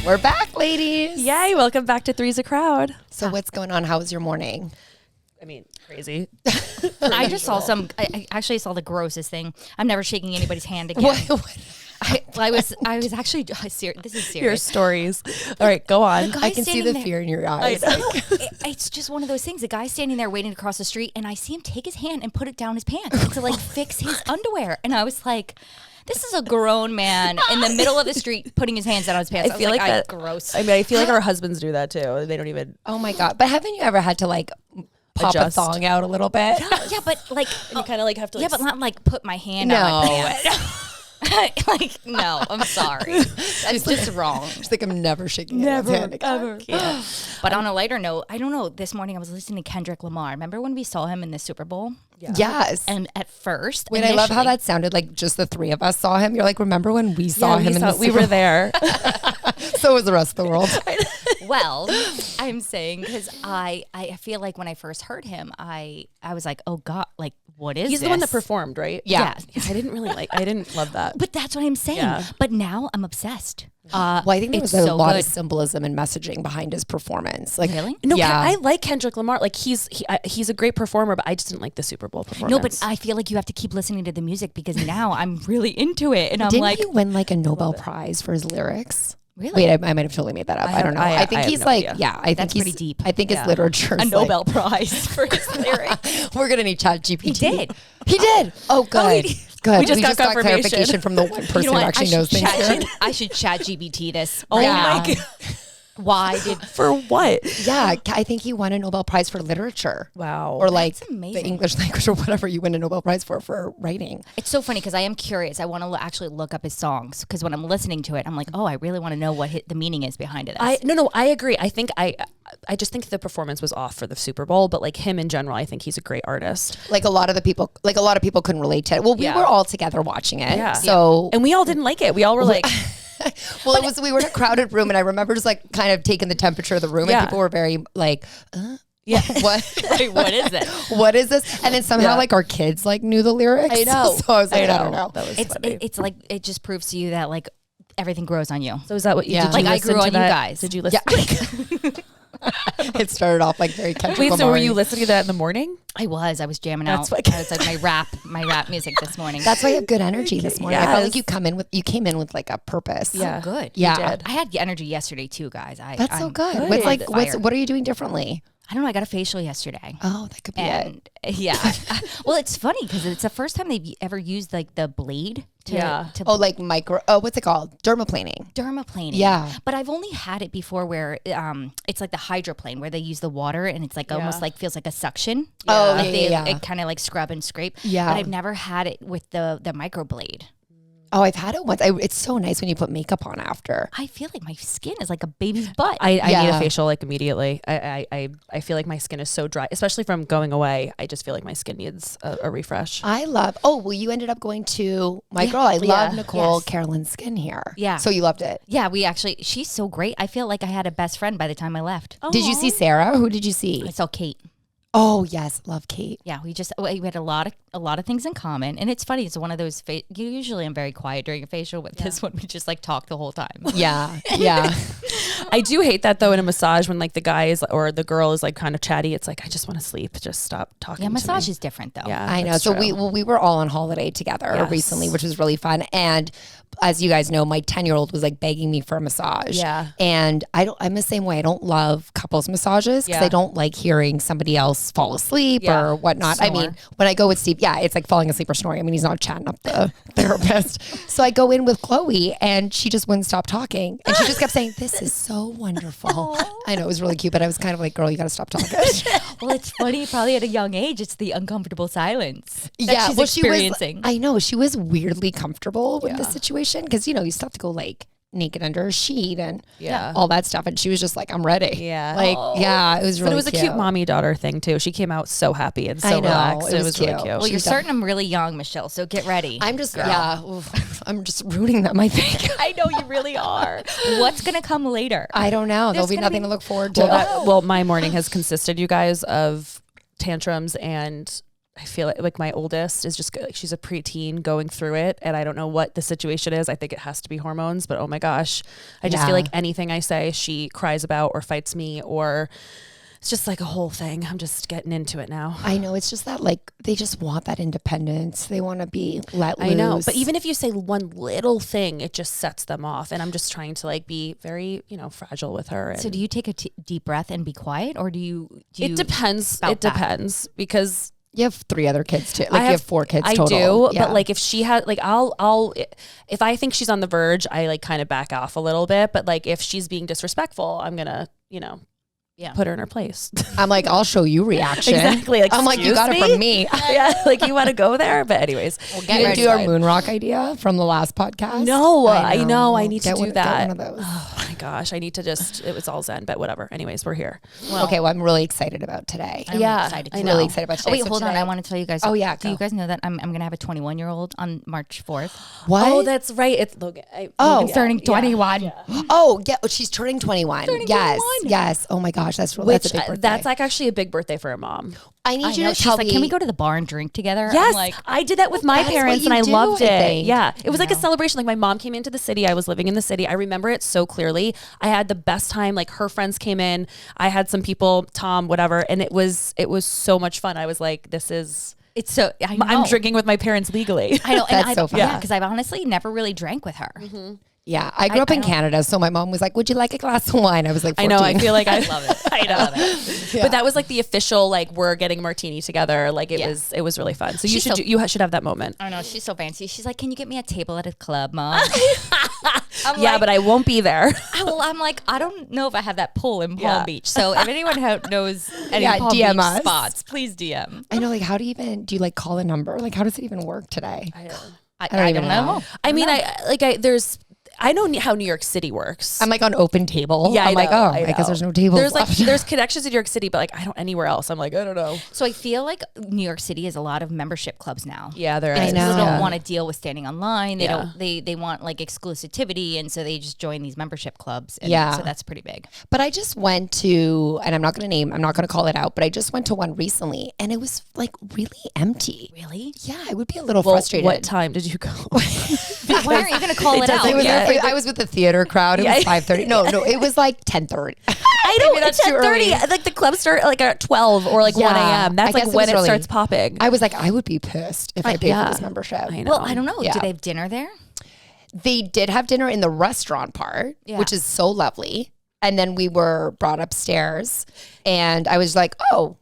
We're back, ladies. Yay, welcome back to Three's a Crowd. So what's going on? How was your morning? I mean, crazy. I just saw I actually saw the grossest thing. I'm never shaking anybody's hand again. What? I was actually serious. This is Your serious. stories. All right, go on. The I guy can see standing the there- fear in your eyes. It's just one of those things. The guy's standing there waiting to cross the street, and I see him take his hand and put it down his pants to like fix his underwear. And I was like, this is a grown man in the middle of the street putting his hands down his pants. I feel like that. Gross. I mean, I feel like our husbands do that too. They don't even. Oh my God. But haven't you ever had to like pop Adjust. a thong out a little bit? Yeah, but like, And you kind of like have to. Like, yeah, but not like put my hand on my No. pants. Like, no, I'm sorry. That's just wrong. She's like, I'm never shaking anyone's hand again. Yeah. But on a lighter note, I don't know. This morning I was listening to Kendrick Lamar. Remember when we saw him in the Super Bowl? Yes. And at first, Wait, I love how initially- that sounded like just the three of us saw him. You're like, remember when we saw him in the we Super were there. Bowl? So was the rest of the world. Well, I'm saying because I feel like when I first heard him, I was like, oh God, like what is He's this? the one that performed, right? Yeah. I didn't love that. But that's what I'm saying. Yeah. But now I'm obsessed. Well, I think there it's was a so lot good. of symbolism and messaging behind his performance. Like, Really? No, Yeah. I like Kendrick Lamar. Like he's a great performer, but I just didn't like the Super Bowl performance. No, but I feel like you have to keep listening to the music because now I'm really into it, and I'm didn't like, he win like a Nobel Prize for his lyrics? really? Wait, I might have totally made that up. I don't know. I think I have he's no like, idea. yeah, I think That's he's pretty deep. I think his Yeah. literature a Nobel Prize for his lyrics. We're gonna need Chat GPT. He did. He did. Oh, good. Good. We just got confirmation. clarification from the one person who actually knows things. here. I should chat GBT this. Oh right Yeah. now. my God. Why did? For what? Yeah, I think he won a Nobel Prize for literature. Wow. Or like That's the amazing. English language or whatever you win a Nobel Prize for writing. It's so funny because I am curious. I want to actually look up his songs because when I'm listening to it, I'm like, oh, I really want to know what the meaning is behind it. I agree. I think I just think the performance was off for the Super Bowl, but like him in general, I think he's a great artist. Like a lot of people couldn't relate to it. Well, we Yeah. were all together watching it. Yeah. So And we all didn't like it. We all were like, well, we were in a crowded room, and I remember just like kind of taking the temperature of the room, Yeah. and people were very like, yeah. what? Wait, what is it? What is this? And then somehow Yeah. like our kids like knew the lyrics. I know. So I was like, I, know. don't know. That was It's funny. it's like it just proves to you that like everything grows on you. So is that what you Yeah. did? You Like, I listen grew to on you that? guys. Did you listen? It started off like very Kendrick Wait, so were Lamar-y. you listening to that in the morning? I was jamming That's out. what- I was like my rap music this morning. That's why you have good energy this morning. I felt Yes. like you came in with like a purpose. Yeah. good. Yeah. did. I had energy yesterday too, guys. That's so I'm good. good. What's like on fire. what are you doing differently? I don't know. I got a facial yesterday. Oh, that could be it. And yeah, well, it's funny because it's the first time they've ever used like the blade to, Yeah. to Oh, like what's it called? Dermaplaning. dermaplaning. Yeah. But I've only had it before where it's like the hydroplane where they use the water and it's like almost like feels like a suction. Oh, Like yeah, they yeah. It kind of like scrub and scrape. Yeah. But I've never had it with the microblade. Oh, I've had it once. It's so nice when you put makeup on after. I feel like my skin is like a baby's butt. I need Yeah. a facial like immediately. I feel like my skin is so dry, especially from going away. I just feel like my skin needs a refresh. I love. Oh, well, you ended up going to my girl. I love Yeah. Nicole Yes. Carolyn's skin here. Yeah. So you loved it. yeah, she's so great. I feel like I had a best friend by the time I left. Did you see Sarah? Who did you see? I saw Kate. Oh yes, love Kate. Yeah, we had a lot of things in common, and it's funny. It's one of those. Usually, I'm very quiet during a facial, but this one we just like talk the whole time. Yeah, yeah. I do hate that though in a massage when like the guy is or the girl is like kind of chatty. It's like I just want to sleep. Just stop talking. Yeah, to massage me. is different though. Yeah, I know. that's So true. we were all on holiday together Yes. recently, which was really fun. And as you guys know, my 10-year-old was like begging me for a massage. Yeah. And I'm the same way. I don't love couples massages because Yeah. I don't like hearing somebody else fall asleep Yeah. or whatnot. I mean, Snore. when I go with Steve, yeah, it's like falling asleep or snoring. I mean, he's not chatting up the therapist. So I go in with Chloe and she just wouldn't stop talking. And she just kept saying, this is so wonderful. I know it was really cute, but I was kind of like, girl, you got to stop talking. Well, it's funny. Probably at a young age, it's the uncomfortable silence that she's well, experiencing. I know she was weirdly comfortable with the situation because you still have to go like naked under a sheet and Yeah. all that stuff, and she was just like, "I'm ready." Yeah. like yeah, it was really. But it was a cute mommy daughter thing too. She came out so happy and so I know, relaxed. it It was was really cute. cute. well, you're She's certain I'm really young, Michelle. So get ready. I'm just girl. I'm just rooting them. I think. I know you really are. What's gonna come later? I don't know. There'll There's be gonna nothing be- to look forward to. Well, my morning has consisted, you guys, of tantrums and I feel like my oldest is just like, she's a preteen going through it, and I don't know what the situation is. I think it has to be hormones, but oh my gosh, I just feel like anything I say, she cries about or fights me, or it's just like a whole thing. I'm just getting into it now. I know. It's just that like they just want that independence. They want to be let loose. I know. But even if you say one little thing, it just sets them off. And I'm just trying to like be very, fragile with her. So do you take a deep breath and be quiet, or do you it depends. It depends because you have 3 other kids too. Like you have 4 kids I total. do, but like if she had, like if I think she's on the verge, I like kind of back off a little bit. But like if she's being disrespectful, I'm gonna, put her in her place. I'm like, I'll show you reaction. Exactly. Like, I'm like, you got it from me. Yeah, like you want to go there. But anyways, Did you do our moon rock idea from the last podcast? No, I know. I need to do that. Get one of those. Oh my gosh, I need to it was all zen, but whatever. Anyways, we're here. Well, I'm really excited about today. I'm excited. I'm really excited about today. Oh, wait, hold on. I want to tell you guys. Oh, yeah, Do you guys know that I'm going to have a 21-year-old on March 4th? What? Oh, that's right. It's Logan. I'm turning 21. Oh, yeah. She's turning 21. Yes. 21. Yes. Oh my gosh. That's a big birthday. That's like actually a big birthday for a mom. I need you to She's tell like, me. can we go to the bar and drink together? Yes, I'm like, I did that with my that's parents, what and I you do, loved I it. think. Yeah, it was like a celebration. Like my mom came into the city. I was living in the city. I remember it so clearly. I had the best time. Like her friends came in. I had some people, Tom, whatever, and it was so much fun. I was like, this is. it's so, I know. I'm drinking with my parents legally. I know. That's and so fun. Yeah, because I've honestly never really drank with her. Yeah, I grew up in Canada, so my mom was like, "Would you like a glass of wine?" I was like, 14. I know. I feel like I love it. I know. But that was like the official, like we're getting a martini together. Like it was really fun. So you should have that moment. I know. She's so fancy. She's like, can you get me a table at a club, Mom? But I won't be there. I'm like, I don't know if I have that pull in Palm Beach. So if anyone knows any Palm DM Beach us. spots, please DM. I know. Like, how do you like call a number? Like, how does it even work today? I don't even know. I know how New York City works. I'm like on Open Table. Yeah, I'm like, I guess there's no tables There's like left. there's connections in New York City, but like I don't anywhere else. I'm like, I don't know. So I feel like New York City has a lot of membership clubs now. Yeah, there And is. people know. don't want to deal with standing online. They Yeah. don't. They want like exclusivity, and so they just join these membership clubs. And Yeah. so that's pretty big. But I just went to, and I'm not going to call it out, but I just went to one recently, and it was like really empty. Really? Yeah, I would be a little frustrated. What time did you go? Why aren't you going to call it out? It was Yeah. I was with the theater crowd. It was 5:30. No, it was like 10:30. I know. Maybe It's that's too 10:30. early. Like the clubs start like at 12 or like 1 Yeah, a.m. That's I like guess when it early. starts popping. I was like, I would be pissed if I paid yeah. for this membership. I know. Well, I don't know. Yeah. Do they have dinner there? They did have dinner in the restaurant part, Yeah. which is so lovely. And then we were brought upstairs, and I was like, oh,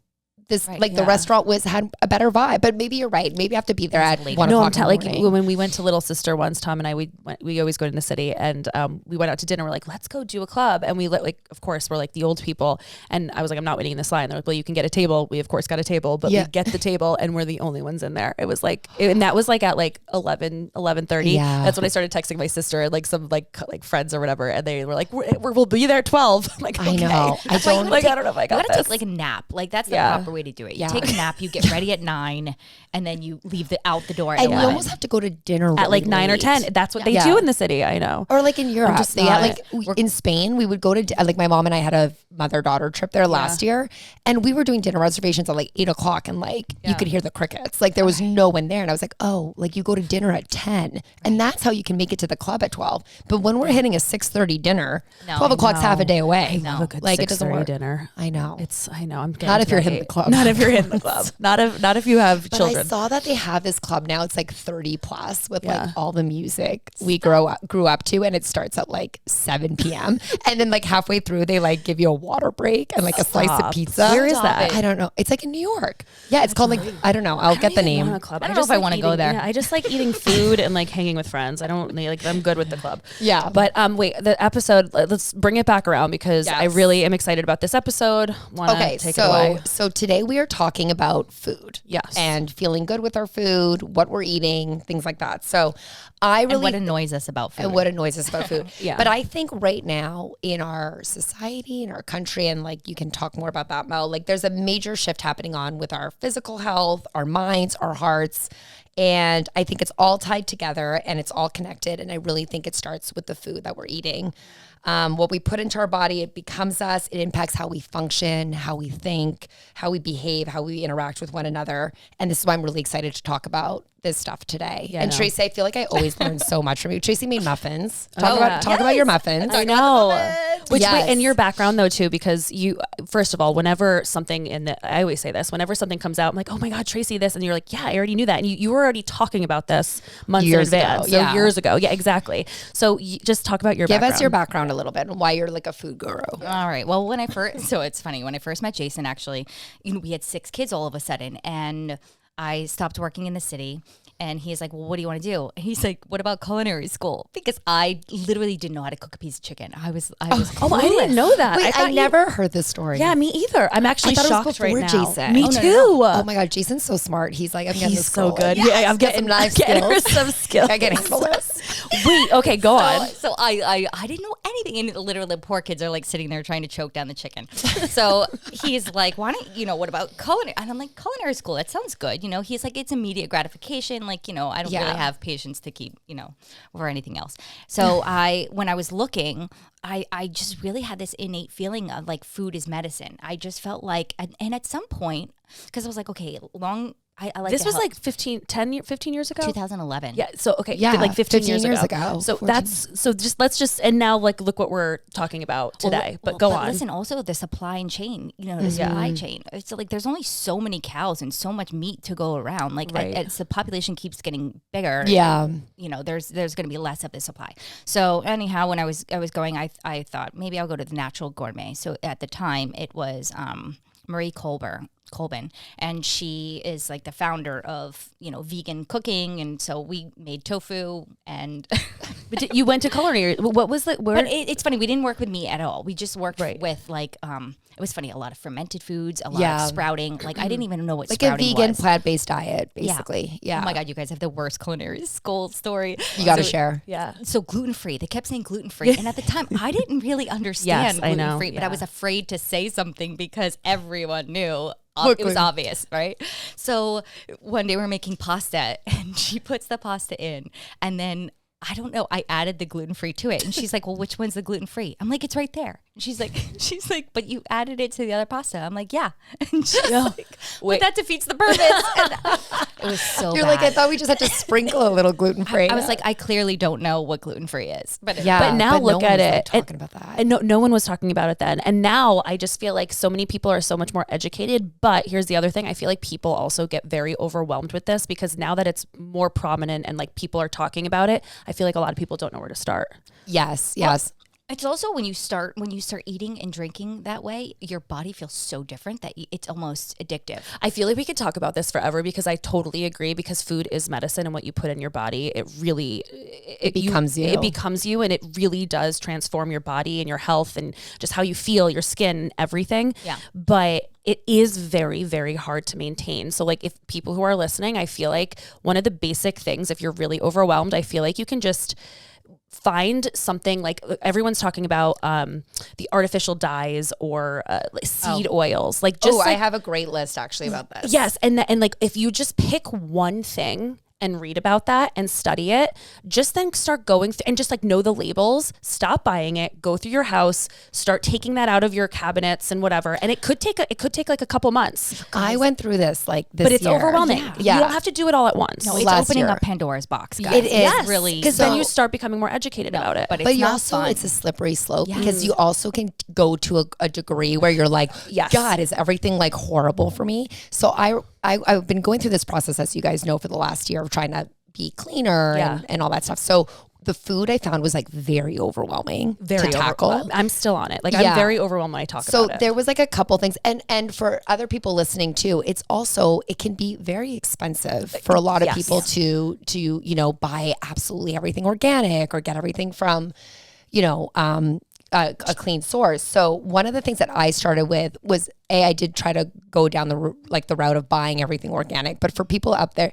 this the restaurant had a better vibe. But maybe you're right. Maybe I have to be there at 1 No, o'clock. like in the morning. when we went to Little Sister once, Tom and I, we always go to the city, and we went out to dinner. We're like, let's go do a club, and we of course we're like the old people, and I was like, I'm not waiting in this line. They're like, well, you can get a table. We of course got a table, but we get the table, and we're the only ones in there. It was like, and that was like at like 11:30. Yeah. That's when I started texting my sister and like some like friends or whatever, and they were like, we'll be there at 12. I'm like, okay. I know. I don't like. I don't know if I You got gotta this. take like a nap. Like that's the Yeah. proper way to do it. You Yeah. take a nap. You get ready at 9, and then you leave out the door at And you 11. almost have to go to dinner at like really 9 or late. 10. That's what they Yeah. do in the city. I know. Or like in Europe, just they had not- in Spain, we would go to like my mom and I had a mother-daughter trip there last year, and we were doing dinner reservations at like 8 o'clock, and like you could hear the crickets. Like there was no one there, and I was like, oh, like you go to dinner at 10, and that's how you can make it to the club at 12. But when we're hitting a 6:30 dinner, 12 o'clock's half a day away. Love a good Like it doesn't 6:30 work. dinner. I know. I know. I'm getting Not if to you're that in the age. club. Not if you're in the club. Not if you have But children. I saw that they have this club now. It's like 30 plus with Yeah. like all the music we grew up to, and it starts at like 7 p.m. and then like halfway through they like give you a water break and like a slice of Stop. pizza. Where is that? I don't know. It's like in New York. Yeah, it's called like I don't know. I'll get the name. I don't I don't know if I wanna go there. Yeah, I just like eating food and like hanging with friends. I don't like. I'm good with the club. Yeah. But wait, the episode. Let's bring it back around because I Yes. really am excited about this episode. Wanna Okay, take it away? so today we are talking about food. Yes. And feeling good with our food, what we're eating, things like that. So I And really what annoys us about food. and what annoys us about food. Yeah. But I think right now in our society, in our country, and like you can talk more about that, Mel, like there's a major shift happening on with our physical health, our minds, our hearts. And I think it's all tied together and it's all connected. And I really think it starts with the food that we're eating. What we put into our body, it becomes us. It impacts how we function, how we think, how we behave, how we interact with one another. And this is why I'm really excited to talk about this stuff today. Yeah, and no. Tracy, I feel like I always learn so much from you. Tracy made muffins. Talk about your muffins. I know. Which Yes. and your background though too, because you, first of all, whenever something I always say this, whenever something comes out, I'm like, oh my God, Tracy, this, and you're like, yeah, I already knew that, and you were already talking about this months Years in advance, ago, yeah. years ago, yeah, exactly. So just talk about your Give background. us your background a little bit and why you're like a food guru. All right. Well, when I first, so it's funny, when I first met Jason, actually, we had 6 kids all of a sudden, and I stopped working in the city. And he's like, well, what do you want to do? And he's like, what about culinary school? Because I literally didn't know how to cook a piece of chicken. I was Oh, I didn't know that. Wait, thought I never heard this story. Yeah, me either. I'm actually I thought shocked it was before right now. Jason. Me Oh, no, too. Oh my God, Jason's so smart. He's like, I'm getting He's this so school. good. Yes. Yeah, I'm getting life getting her skills. some skills. I get this. Wait, okay, go on. So I didn't know anything, and literally the poor kids are like sitting there trying to choke down the chicken. So he's like, why don't what about culinary? And I'm like, culinary school, that sounds good. He's like, it's immediate gratification. Like, I don't really have patience to keep, or anything else. So when I was looking, I just really had this innate feeling of like food is medicine. I just felt like, and at some point, because I was like, okay, I like This to was help. like 15 years ago? 2011. Yeah. So okay. Yeah, like 15 years ago. So 14. let's and now like look what we're talking about today. But go on. Listen, also the supply chain, the supply chain. It's like there's only so many cows and so much meat to go around. Like Right. as the population keeps getting bigger, Yeah. there's going to be less of the supply. So anyhow, when I was going, I thought maybe I'll go to the Natural Gourmet. So at the time, it was Marie Colbin, and she is like the founder of vegan cooking, and so we made tofu and But you went to culinary. What was the where? but it's funny, we didn't work with meat at all. We just worked Right. with like it was funny, a lot of fermented foods, a lot Yeah. of sprouting. Like I didn't even know what Like a sprouting vegan was. plant-based diet, basically. Yeah. Oh my God, you guys have the worst culinary school story. You got to So- share. yeah. So gluten-free, they kept saying gluten-free. And at the time, I didn't really understand Yes, I know, gluten-free, but I yeah. was afraid to say something because everyone knew. What It was gluten- obvious, right? So one day we're making pasta and she puts the pasta in, and then I don't know, I added the gluten-free to it. And she's like, well, which one's the gluten-free? I'm like, it's right there. And she's like, but you added it to the other pasta. I'm like, yeah. And she's like, Wait. but that defeats the purpose. And it was so You're bad. like, I thought we just had to sprinkle a little gluten-free. I was like, I clearly don't know what gluten-free is. But yeah. But now no look one at was, like, it. talking about that. And no one was talking about it then. And now I just feel like so many people are so much more educated. But here's the other thing. I feel like people also get very overwhelmed with this because now that it's more prominent and like people are talking about it, I feel like a lot of people don't know where to start. Yes. it's also when you start eating and drinking that way, your body feels so different that it's almost addictive. I feel like we could talk about this forever because I totally agree, because food is medicine, and what you put in your body, it really it becomes you. It becomes you, and it really does transform your body and your health and just how you feel, your skin, everything. Yeah. But it is very, very hard to maintain. So like if people who are listening, I feel like one of the basic things, if you're really overwhelmed, I feel like you can just find something. Like everyone's talking about the artificial dyes or seed oils. Like just I have a great list actually about this. yes, and like if you just pick one thing and read about that and study it, just then start going through and just like know the labels, stop buying it, go through your house, start taking that out of your cabinets and whatever. And it could take like a couple months. I went through this like this But it's year. overwhelming. Yeah. You don't have to do it all at once. No, it's last opening year. up Pandora's box, guys. It is. It's really because then So- you start becoming more educated about it. but it's But you not also, fun. it's a slippery slope because you also can go to a degree where you're like, Yes. God, is everything like horrible for me? So I've been going through this process, as you guys know, for the last year of trying to be cleaner and all that stuff. So the food I found was like very overwhelming to tackle. I'm still on it. Like Yeah. I'm very overwhelmed when I talk So about it. there was like a couple things, and for other people listening too, it can be very expensive for a lot of Yes. people to buy absolutely everything organic or get everything from a clean source. So one of the things that I started with was I did try to go down the route of buying everything organic. But for people out there,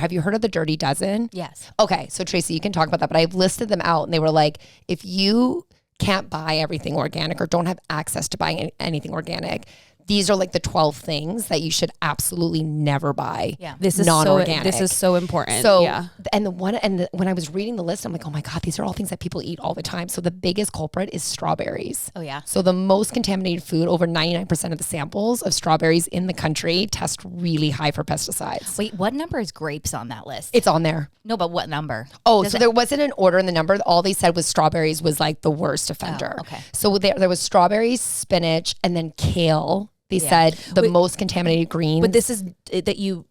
have you heard of the Dirty Dozen? yes. Okay, so Tracy, you can talk about that, but I've listed them out, and they were like, if you can't buy everything organic or don't have access to buying anything organic, these are like the 12 things that you should absolutely never buy. Yeah. This is non-organic. this is so important. So, yeah. when I was reading the list, I'm like, oh my God, these are all things that people eat all the time. So the biggest culprit is strawberries. Oh yeah. So the most contaminated food, over 99% of the samples of strawberries in the country test really high for pesticides. Wait, what number is grapes on that list? It's on there. No, but what number? Oh, so there wasn't an order in the number. All they said was strawberries was like the worst offender. okay. So there was strawberries, spinach, and then kale. They said the most contaminated greens. But this is that you.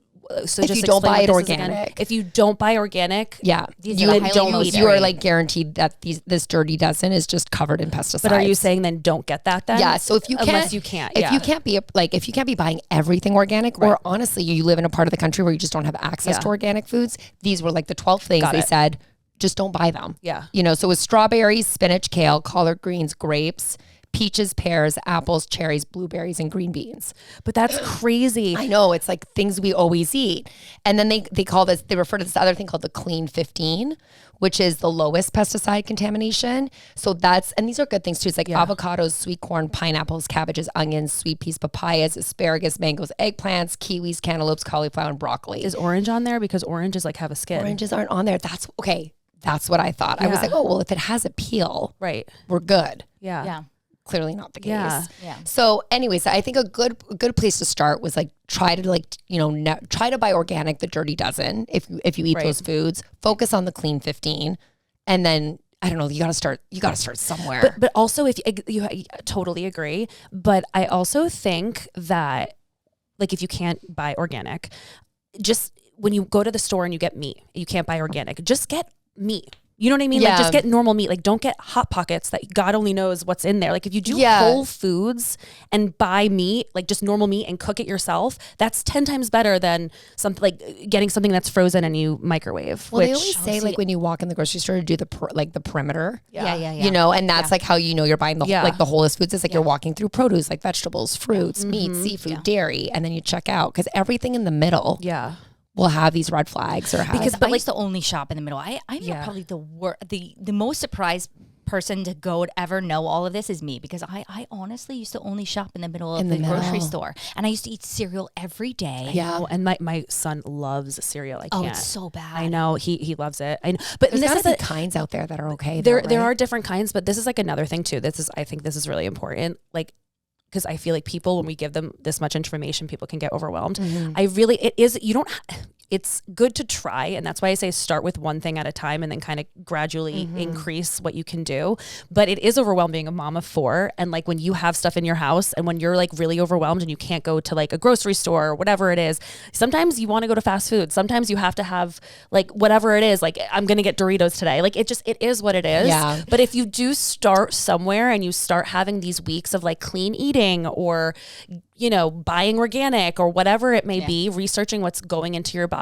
So If just you don't explain buy what it this is again. organic. If you don't buy organic, yeah, These you are highly don't. elite You are area. like guaranteed that this dirty dozen is just covered in pesticides. but are you saying then don't get that then? Yeah, so if you can't, unless you can't, if you can't be if you can't be buying everything organic, or honestly, you live in a part of the country where you just don't have access to organic foods. These were like the 12 things Got they it. said. Just don't buy them. Yeah. You know, so it was strawberries, spinach, kale, collard greens, grapes, peaches, pears, apples, cherries, blueberries, and green beans. But that's crazy. I know, it's like things we always eat. And then they call this, they refer to this other thing called the Clean 15, which is the lowest pesticide contamination. So and these are good things too. It's like avocados, sweet corn, pineapples, cabbages, onions, sweet peas, papayas, asparagus, mangoes, eggplants, kiwis, cantaloupes, cauliflower, and broccoli. Is orange on there? Because oranges like have a skin. Oranges aren't on there. That's okay. That's what I thought. I was like, oh, well, if it has a peel, Right. we're good. Yeah. Yeah. Clearly not the case. Yeah. Yeah. So anyways, I think a good place to start was like try to try to buy organic, the dirty dozen if you eat those foods. Focus on the clean 15, and then I don't know, you got to start somewhere. But also if you totally agree, but I also think that like if you can't buy organic, just when you go to the store and you get meat, you can't buy organic, just get meat. You know what I mean? Yeah. Like just get normal meat. Like don't get Hot Pockets that God only knows what's in there. Like if you do Whole Foods and buy meat, like just normal meat and cook it yourself, that's 10 times better than something like getting something that's frozen and you microwave. Well, they always say like when you walk in the grocery store to do the perimeter. Yeah. You know, and that's like how you know you're buying the like the wholest foods. It's like you're walking through produce, like vegetables, fruits, meat, seafood, dairy, and then you check out because everything in the middle will have these red flags or have But I used to only shop in the middle. I'm probably the most surprised person to go to ever know all of this is me, because I honestly used to only shop in the middle of the grocery store, and I used to eat cereal every day. Yeah. Oh, and my son loves cereal. I can't. Oh, it's so bad. I know he loves it. I know, but there's this gotta is be a, kinds out there that are okay. there though, right? are different kinds, but this is like another thing too. I think this is really important. Like, because I feel like people, when we give them this much information, people can get overwhelmed. It's good to try. And that's why I say start with one thing at a time and then kind of gradually increase what you can do. But it is overwhelming being a mom of 4. And like when you have stuff in your house and when you're like really overwhelmed and you can't go to like a grocery store or whatever it is, sometimes you want to go to fast food. Sometimes you have to have like whatever it is, like I'm going to get Doritos today. Like it is what it is. Yeah. But if you do start somewhere and you start having these weeks of like clean eating or, you know, buying organic or whatever it may be, researching what's going into your body,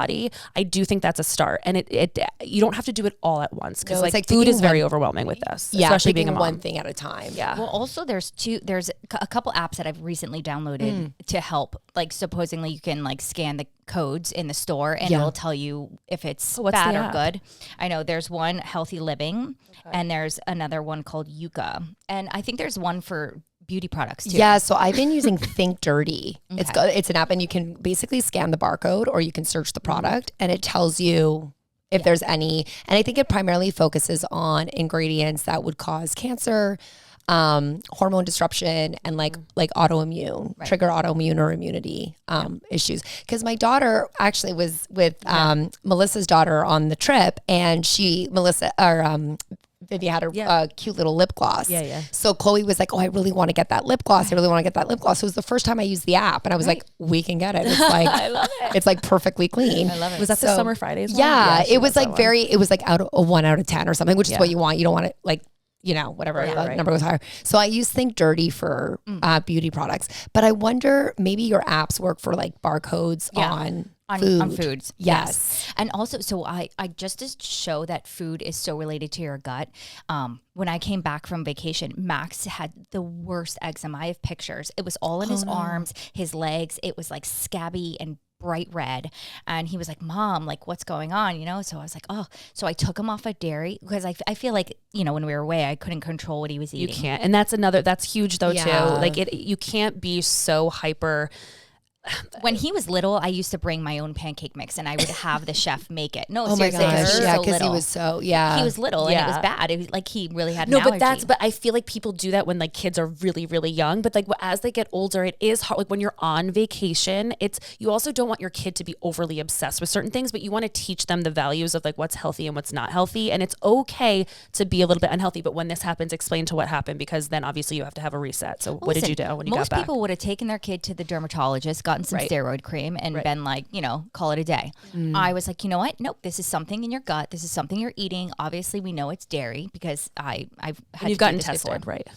I do think that's a start. And it you don't have to do it all at once, because like food is very overwhelming with this, especially being a mom. One thing at a time. Yeah. Well, also there's a couple apps that I've recently downloaded to help. Like supposedly you can like scan the codes in the store and it'll tell you if it's what's bad the or app? good. I know there's one, Healthy Living, and there's another one called Yuka. And I think there's one for beauty products too. Yeah, so I've been using Think Dirty. It's an app, and you can basically scan the barcode or you can search the product and it tells you if there's any. And I think it primarily focuses on ingredients that would cause cancer, hormone disruption, and like autoimmune, trigger autoimmune or immunity issues. Because my daughter actually was with Melissa's daughter on the trip, and Vivi had a cute little lip gloss. Yeah. So Chloe was like, oh, I really want to get that lip gloss. I really want to get that lip gloss. So it was the first time I used the app, and I was like, we can get it. It's like, I love it. It's like perfectly clean. I love it. Was that the Summer Fridays one? Yeah, she it was like that one. it was like a 1 out of 10 or something, which is what you want. You don't want it like, you know, whatever the number goes higher. So I use Think Dirty for beauty products, but I wonder maybe your apps work for like barcodes on foods. Yes. And also, so I just to show that food is so related to your gut. When I came back from vacation, Max had the worst eczema. I have pictures. It was all in his arms, his legs. It was like scabby and bright red. And he was like, Mom, like, what's going on? So I was like, oh. So I took him off of dairy because I feel like, when we were away, I couldn't control what he was eating. You can't. And that's huge though, too. Yeah. Like you can't be so hyper. When he was little, I used to bring my own pancake mix and I would have the chef make it. No, Oh my seriously, gosh. he was Yeah. so Because he little. was so, yeah. He was little Yeah. and it was bad. It was like he really had an No, allergy. but I feel like people do that when like kids are really, really young. But like as they get older, it is hard. Like when you're on vacation, you also don't want your kid to be overly obsessed with certain things, but you want to teach them the values of like what's healthy and what's not healthy. And it's okay to be a little bit unhealthy. But when this happens, explain to what happened, because then obviously you have to have a reset. So what did you do when you got most back? people would have taken their kid to the dermatologist, gotten some Right. steroid cream, and been like, call it a day. I was like, you know what? Nope, this is something in your gut. This is something you're eating. Obviously, we know it's dairy because I've had And you've to do gotten this tested, before. right?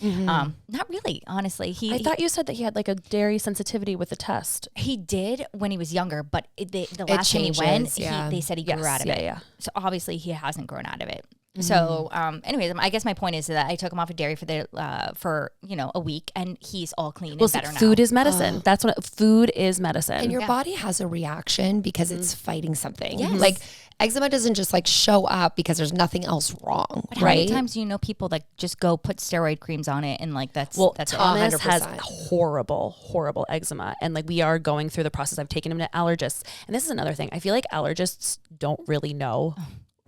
Not really, honestly. I thought you said that he had like a dairy sensitivity with the test. He did when he was younger, but the last time he went, changes, yeah. they said he grew out of it. Yeah. So obviously he hasn't grown out of it. So, anyways, I guess my point is that I took him off of dairy for a week, and he's all clean and better now. Food is medicine. That's what food is medicine. And your body has a reaction because it's fighting something. Yes. Like eczema doesn't just like show up because there's nothing else wrong, But how many right? times do you know people that just go put steroid creams on it and like that's it? Thomas has 100%. horrible eczema, and like we are going through the process. I've taken him to allergists, and this is another thing. I feel like allergists don't really know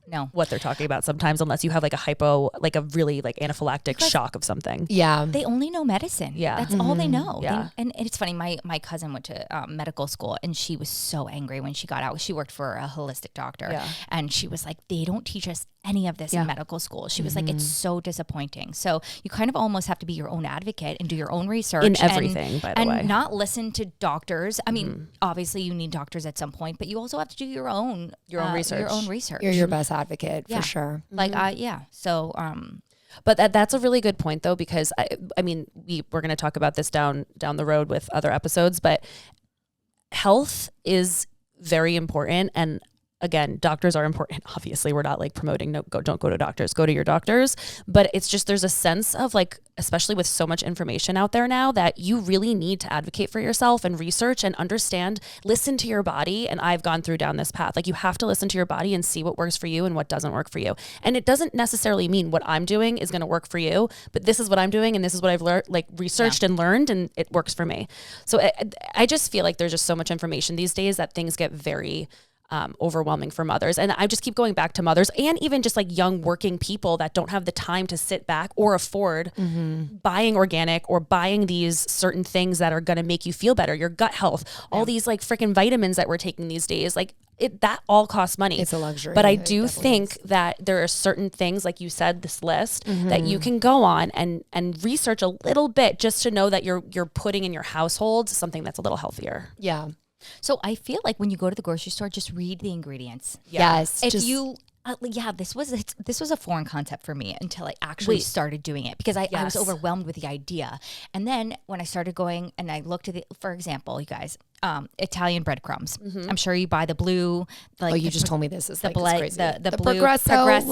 No. what they're talking about sometimes, unless you have like a really like anaphylactic shock of something. Yeah. They only know medicine. Yeah. That's all they know. Yeah. And it's funny. My cousin went to medical school and she was so angry when she got out. She worked for a holistic doctor. Yeah. And she was like, they don't teach us any of this in medical school. She was like, it's so disappointing. So you kind of almost have to be your own advocate and do your own research. In everything, by the way. And not listen to doctors. I mean, obviously you need doctors at some point, but you also have to do your own research. Your own research. You're your best advocate Yeah. for sure. Like, yeah. So, But that's a really good point though, because I mean, we're going to talk about this down the road with other episodes, but health is very important. And again, doctors are important. Obviously, we're not like promoting don't go to doctors, go to your doctors. But it's just there's a sense of like, especially with so much information out there now, that you really need to advocate for yourself and research and understand, listen to your body. And I've gone through down this path. Like you have to listen to your body and see what works for you and what doesn't work for you. And it doesn't necessarily mean what I'm doing is going to work for you, but this is what I'm doing and this is what I've learned, like researched and learned, and it works for me. So I just feel like there's just so much information these days that things get very overwhelming for mothers. And I just keep going back to mothers and even just like young working people that don't have the time to sit back or afford buying organic or buying these certain things that are going to make you feel better, your gut health, all these like freaking vitamins that we're taking these days. Like that all costs money. It's a luxury. But I It do definitely think that there are certain things, like you said, this list that you can go on and research a little bit just to know that you're putting in your household something that's a little healthier. Yeah. so I feel like when you go to the grocery store, just read the ingredients. Yes. If just, you this was a foreign concept for me until I actually started doing it, because I was Yes. overwhelmed with the idea. And then when I started going and I looked at it, for example, you guys, Italian breadcrumbs. I'm sure you buy the blue. Like you just told me this is the like it's blue, crazy. the blue Progresso, like-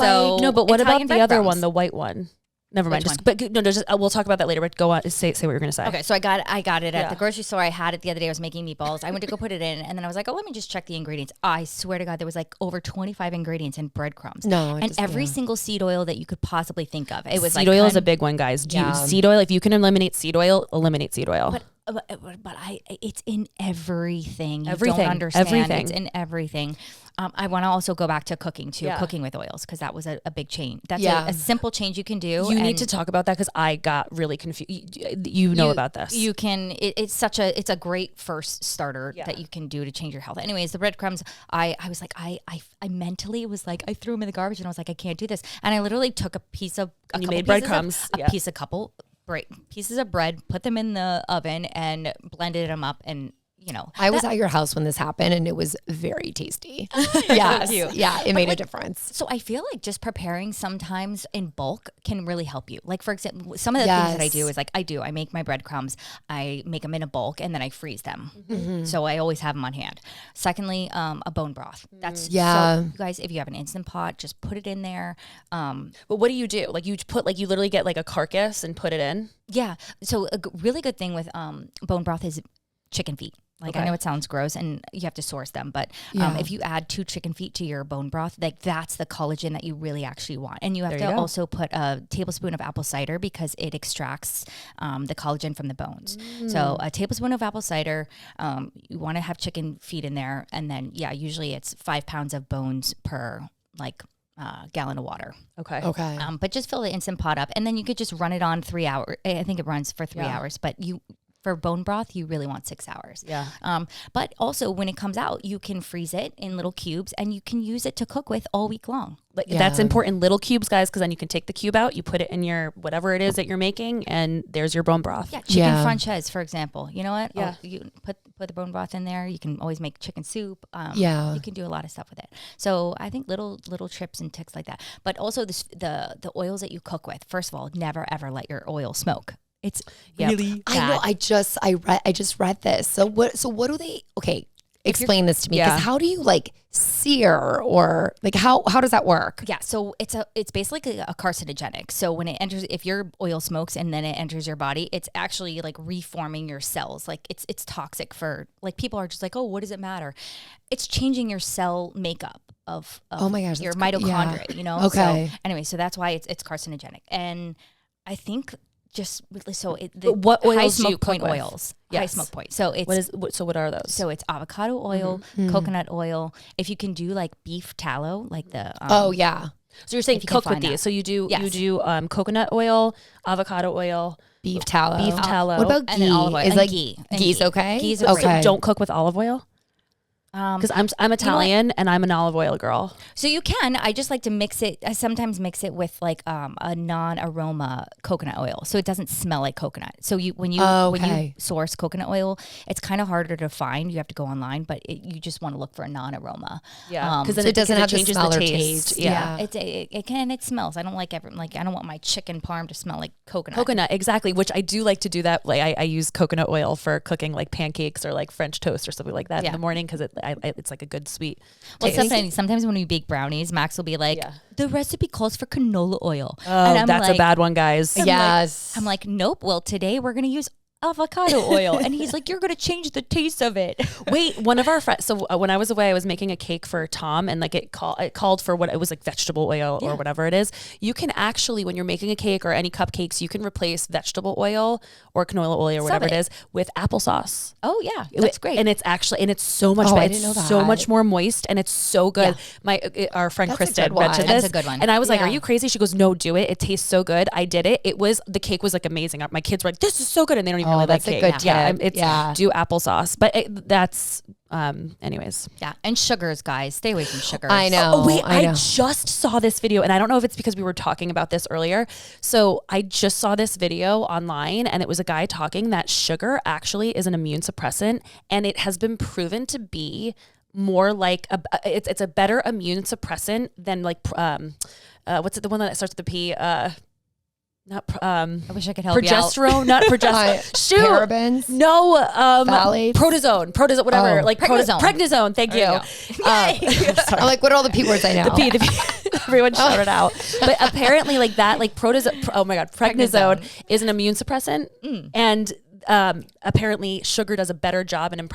No, but what Italian about the other breadcrumbs. one, the white one? Never mind. Which Just, but no, just we'll talk about that later. But go on, say what you're gonna say. Okay, so I got it at Yeah. the grocery store. I had it the other day. I was making meatballs. I went to go put it in, and then I was like, "Oh, let me just check the ingredients." I swear to God, there was like over 25 ingredients in breadcrumbs. No, it and just- every yeah. single seed oil that you could possibly think of. It was Seed like oil is a big one, guys. Seed oil. If you can eliminate seed oil, eliminate seed oil. but it's in everything. You Everything. don't understand. Everything. It's in everything. I want to also go back to cooking too, Yeah. cooking with oils, because that was a big change. That's Yeah. a simple change you can do. You need and to talk about that because I got really confused. You know about this. You can. It's a great first starter that you can do to change your health. Anyways, the breadcrumbs. I was like I mentally was like I threw them in the garbage and I was like I can't do this. And I literally took a piece of And you couple made pieces breadcrumbs. of, Yeah. a couple pieces of bread, put them in the oven and blended them up, and I was at your house when this happened and it was very tasty. Yes. Yeah. It made a difference. So I feel like just preparing sometimes in bulk can really help you. Like, for example, some of the things that I do is like I make my breadcrumbs, I make them in a bulk, and then I freeze them. So I always have them on hand. Secondly, a bone broth. That's so, you guys, if you have an Instant Pot, just put it in there. But what do? Like you literally get like a carcass and put it in. Yeah. So a really good thing with bone broth is chicken feet. Like Okay. I know it sounds gross and you have to source them, but Yeah. if you add 2 chicken feet to your bone broth, like that's the collagen that you really actually want. And you have There to you go. also put a tablespoon of apple cider because it extracts the collagen from the bones. So a tablespoon of apple cider, you want to have chicken feet in there. And then, usually it's 5 pounds of bones per like gallon of water. Okay. Okay. But just fill the Instant Pot up and then you could just run it on 3 hours. I think it runs for 3 Yeah. hours, but for bone broth, you really want 6 hours. Yeah. But also when it comes out, you can freeze it in little cubes and you can use it to cook with all week long. Like Yeah. that's important, little cubes, guys, because then you can take the cube out, you put it in your whatever it is that you're making, and there's your bone broth. Yeah, chicken Yeah. franchise, for example. You know what? Yeah. You put the bone broth in there. You can always make chicken soup. Yeah. You can do a lot of stuff with it. So I think little trips and ticks like that. But also the oils that you cook with. First of all, never ever let your oil smoke. It's really I know. bad. I just read this. So what do they? Okay, explain this to me. Yeah. Because how do you like sear or like how does that work? Yeah, so it's basically a carcinogenic. So when it enters, if your oil smokes and then it enters your body, it's actually like reforming your cells. Like it's toxic for like people are just like, oh, what does it matter? It's changing your cell makeup of Oh my gosh, your that's mitochondria. yeah. You know. Okay. So anyway, so that's why it's carcinogenic, and I think. What oils high do you smoke cook point with? oils? High Yes. smoke point. So it's What are those? so it's avocado oil, coconut oil. If you can do like beef tallow, like the Oh yeah, So you're saying if you can cook with find these. that. So you do Yes. coconut oil, avocado oil, beef tallow. beef tallow. What about and then ghee? olive oil. Is And like ghee. And Ghee's ghee. okay. Ghee's okay. So don't cook with olive oil? Because I'm Italian and I'm an olive oil girl. So you can. I just like to mix it. I sometimes mix it with like a non-aroma coconut oil, so it doesn't smell like coconut. So when you Okay. source coconut oil, it's kind of harder to find. You have to go online, but you just want to look for a non-aroma. Yeah, So it doesn't have the changes smell or taste. taste. Yeah. It smells. I don't like I don't want my chicken parm to smell like coconut. Coconut, exactly, which I do like to do that. Like I use coconut oil for cooking like pancakes or like French toast or something like that in Yeah. the morning because it's like a good sweet Well, taste. sometimes when we bake brownies, Max will be like, Yeah. the recipe calls for canola oil. Oh, and I'm that's like, a bad one, guys. Yes. I'm like, nope. Well, today we're going to use avocado oil. And he's like, you're going to change the taste of it. Wait, one of our friends. So when I was away, I was making a cake for Tom, and like it called for what it was like vegetable oil or whatever it is. You can actually, when you're making a cake or any cupcakes, you can replace vegetable oil or canola oil or whatever it it. is with applesauce. Oh, yeah. That's great. And it's so much Oh, better. I It's didn't know so that. much more moist and it's so good. Our friend That's a Kristen good one. mentioned That's this. a good one. And I was like, Yeah. are you crazy? She goes, no, do it. It tastes so good. I did it. The cake was like amazing. My kids were like, this is so good. And they don't even Oh, really like that's a cake. good tip. It's Yeah. do applesauce. But that's, anyways. yeah. And sugars, guys. Stay away from sugars. I know. Oh, wait, I know. just saw this video, and I don't know if it's because we were talking about this earlier. So I just saw this video online, and it was a guy talking that sugar actually is an immune suppressant, and it has been proven to be more like it's a better immune suppressant than like what's it, the one that starts with the P? I wish I could help you out. Progesterone, not progesterone. Shoot. Parabens. No, Phthalates? protisone, whatever. Oh. Like Prednisone. prednisone. Thank you. I'm like, what are all the P words I know? The P. Everyone shout it out. But apparently, like that, like oh my God, prednisone is an immune suppressant, and apparently sugar does a better job in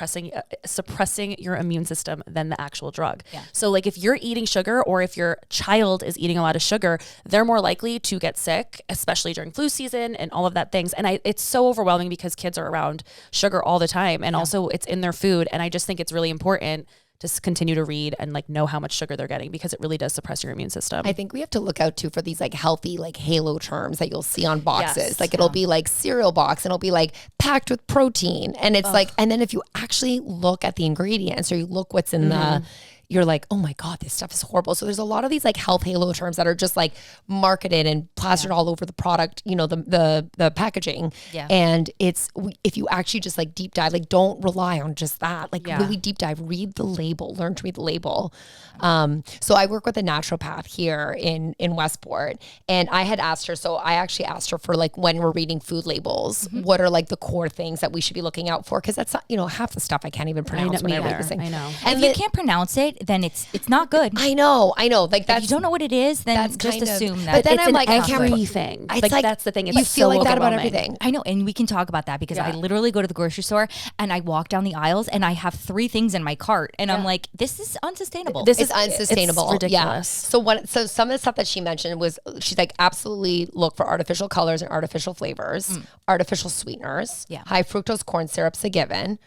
suppressing your immune system than the actual drug. Yeah. So like if you're eating sugar or if your child is eating a lot of sugar, they're more likely to get sick, especially during flu season and all of that things. And it's so overwhelming because kids are around sugar all the time, and also it's in their food. And I just think it's really important to continue to read and like know how much sugar they're getting because it really does suppress your immune system. I think we have to look out too for these like healthy like halo terms that you'll see on boxes. Yes. Like it'll be like cereal box and it'll be like packed with protein. And it's like, and then if you actually look at the ingredients or you look what's in the, you're like, oh my God, this stuff is horrible. So there's a lot of these like health halo terms that are just like marketed and plastered all over the product, you know, the packaging. Yeah. And if you actually just like deep dive, like don't rely on just that, like Yeah. really deep dive, read the label, learn to read the label. So I work with a naturopath here in Westport, and I had asked her, so I actually asked her for like when we're reading food labels, what are like the core things that we should be looking out for? Cause that's not, you know, half the stuff I can't even pronounce when I read this thing. I know. And If you can't pronounce it, it, then it's not good. I know. Like If that's you don't know what it is, then that's just kind of- assume that. but then it's I'm an like, I can't everything. It's Like that's the thing. It's you feel so like that about overwhelming. everything. I know, and we can talk about that because I literally go to the grocery store and I walk down the aisles and I have 3 things in my cart, and I'm like, this is unsustainable. This is unsustainable. It's ridiculous. So some of the stuff that she mentioned was she's like, absolutely look for artificial colors and artificial flavors, artificial sweeteners, high fructose corn syrup's a given,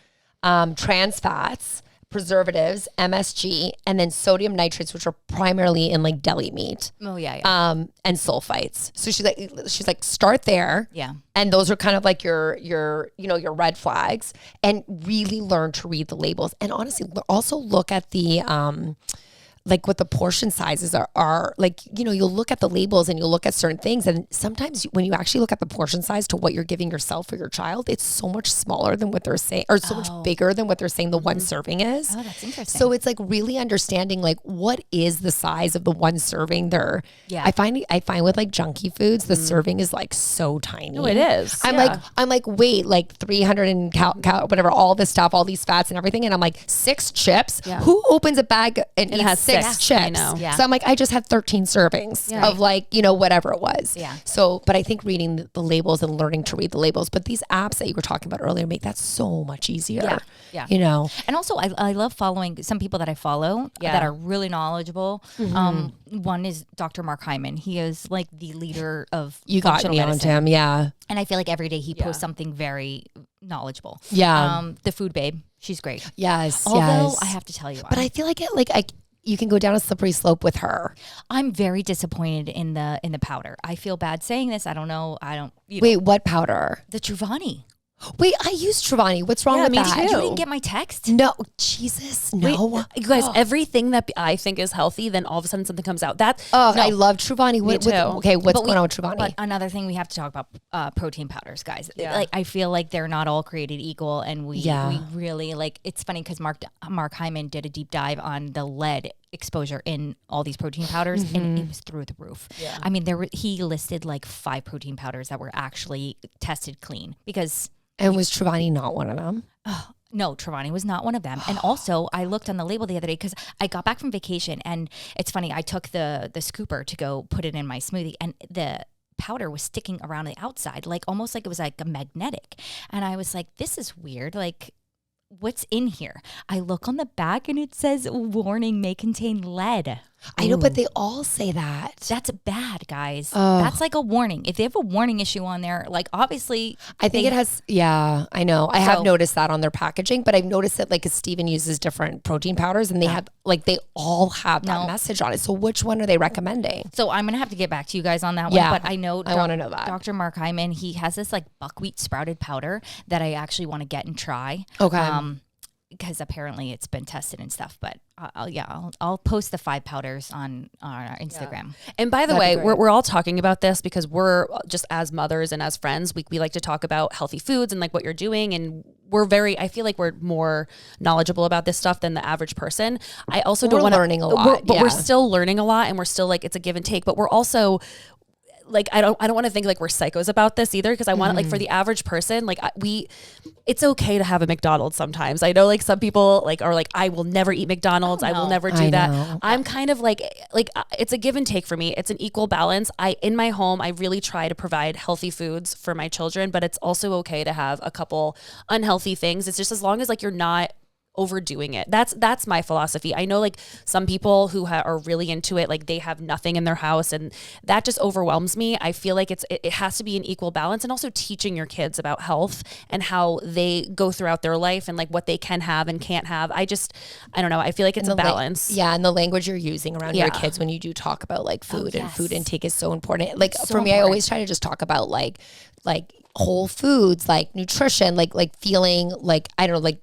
trans fats, preservatives, MSG, and then sodium nitrates, which are primarily in like deli meat. Oh yeah. And sulfites. So she's like, start there. Yeah. And those are kind of like your red flags, and really learn to read the labels. And honestly, also look at the, like what the portion sizes are like, you'll look at the labels and you'll look at certain things. And sometimes when you actually look at the portion size to what you're giving yourself or your child, it's so much smaller than what they're saying, or so much bigger than what they're saying the one serving is. Oh, that's interesting. So it's like really understanding like what is the size of the one serving there. Yeah. I find with like junky foods, the serving is like so tiny. No, it is. I'm like, wait, like 300 and whatever, all this stuff, all these fats and everything. And I'm like, 6 chips. Yeah. Who opens a bag and eats has 6 6, chips? I know. Yeah. So I'm like, I just had 13 servings of like, whatever it was. Yeah. So, but I think reading the labels and learning to read the labels, but these apps that you were talking about earlier make that so much easier. Yeah. And also, I love following some people that I follow that are really knowledgeable. One is Dr. Mark Hyman. He is like the leader of you got functional me onto medicine. him. Yeah. And I feel like every day he posts something very knowledgeable. Yeah. The food babe, she's great. Yes. Although yes. I have to tell you, But I feel like you can go down a slippery slope with her. I'm very disappointed in the powder. I feel bad saying this. I don't know. Wait, what powder? The Truvani. Wait, I use Truvani. What's wrong with me that? too. You didn't get my text? No, Jesus, no. Wait, you guys, everything that I think is healthy, then all of a sudden something comes out. I love Truvani. Me too. Okay, what's going on with Truvani? But another thing we have to talk about protein powders, guys. Yeah. Like I feel like they're not all created equal, and we really like. It's funny because Mark Hyman did a deep dive on the lead exposure in all these protein powders, and it was through the roof. Yeah. I mean, he listed like 5 protein powders that were actually tested clean because. And was Truvani not one of them? No, Truvani was not one of them. And also, I looked on the label the other day because I got back from vacation, and it's funny. I took the scooper to go put it in my smoothie, and the powder was sticking around the outside, like almost like it was like a magnetic. And I was like, "This is weird. Like, what's in here?" I look on the back, and it says, "Warning: may contain lead." I know, but they all say that. That's bad, guys. That's like a warning. If they have a warning issue on there, like obviously, I think it has. Yeah, I know. I have So- noticed that on their packaging, but I've noticed that like 'cause Steven uses different protein powders, and they have like they all have that message on it. So which one are they recommending? So I'm gonna have to get back to you guys on that Yeah, one. But I know I wanna know that. Dr. Mark Hyman, he has this like buckwheat sprouted powder that I actually want to get and try. Okay. Because apparently it's been tested and stuff. But I'll post the 5 powders on our Instagram. And by the That'd be way, great. we're all talking about this because we're just as mothers and as friends, we like to talk about healthy foods and like what you're doing. And I feel like we're more knowledgeable about this stuff than the average person. I also don't want to learning a lot, but we're yeah. still learning a lot, and we're still like, it's a give and take, but we're also like, I don't want to think like we're psychos about this either. Cause I want it like for the average person, like it's okay to have a McDonald's sometimes. I know like some people like are like, I will never eat McDonald's. I will never do I that. know. I'm kind of like it's a give and take for me. It's an equal balance. In my home, I really try to provide healthy foods for my children, but it's also okay to have a couple unhealthy things. It's just as long as like you're not overdoing it. That's my philosophy. I know like some people who are really into it, like they have nothing in their house, and that just overwhelms me. I feel like it has to be an equal balance, and also teaching your kids about health and how they go throughout their life and like what they can have and can't have. I don't know. I feel like it's a balance. And the language you're using around your Yeah. kids when you do talk about like food and yes. food intake is so important. Like So for me, I important. always try to just talk about like whole foods, like nutrition, like feeling like, I don't know, like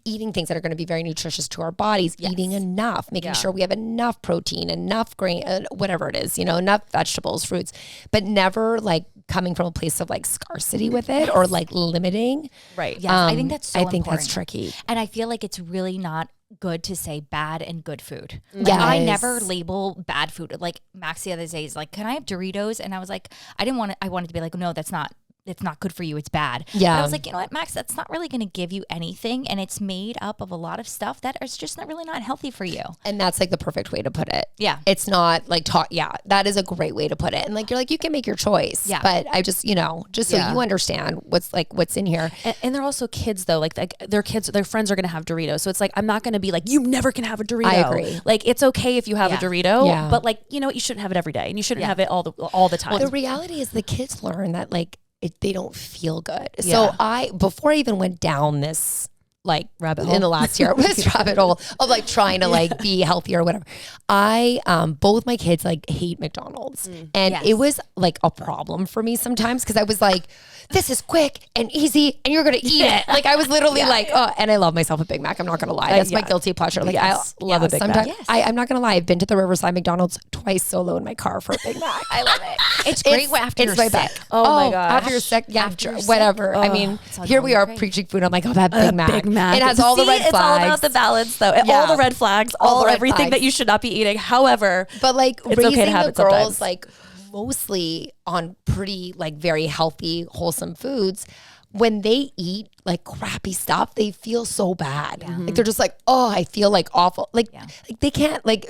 eating things that are going to be very nutritious to our bodies, eating enough, making sure we have enough protein, enough grain, whatever it is, enough vegetables, fruits, but never like coming from a place of like scarcity with it or like limiting. Right. Yes, I think that's so I think important. that's tricky. And I feel like it's really not good to say bad and good food. Like, Yes. I never label bad food. Like Max the other day is like, "Can I have Doritos?" And I was like, I wanted to be like, "No, that's not it's not good for you. It's bad. Yeah. But I was like, you know what, Max, that's not really going to give you anything. And it's made up of a lot of stuff that is just not really not healthy for you. And that's like the perfect way to put it. Yeah. It's not like that is a great way to put it. And like, you're like, you can make your choice. Yeah. But I just, just so you understand what's in here. And they're also kids though. Like their kids, their friends are going to have Doritos. So it's like, I'm not going to be like, you never can have a Dorito. I agree. Like it's okay if you have a Dorito, Yeah. but like, you know what? You shouldn't have it every day and you shouldn't have it all the time. Well, the reality is the kids learn that like they don't feel good. Yeah. So before I even went down this like Rabbit hole. in the last year, this rabbit hole of like trying to like be healthier or whatever. I both my kids like hate McDonald's, and Yes. it was like a problem for me sometimes because I was like, this is quick and easy, and you're gonna eat it. Like I was literally oh, and I love myself a Big Mac. I'm not gonna lie, that's my guilty pleasure. Like Yes. I love a Big sometimes, Mac. Yes. I'm not gonna lie. I've been to the Riverside McDonald's twice solo in my car for a Big Mac. I love it. It's great after you're my sick. back. Oh my gosh. After you're sick, yeah, After you're sick. whatever. I mean, it's all here we going are great. preaching food. I'm like, oh, that Big Mac. Big Mac. It has all the See, red flags. It's all about the balance though. Yeah. All the red flags, All all the red everything flags. that you should not be eating. However, But like It's raising okay to have the it girls sometimes. like mostly on pretty like very healthy, wholesome foods. When they eat like crappy stuff, they feel so bad. Like they're just like, oh, I feel like awful. Like they can't like,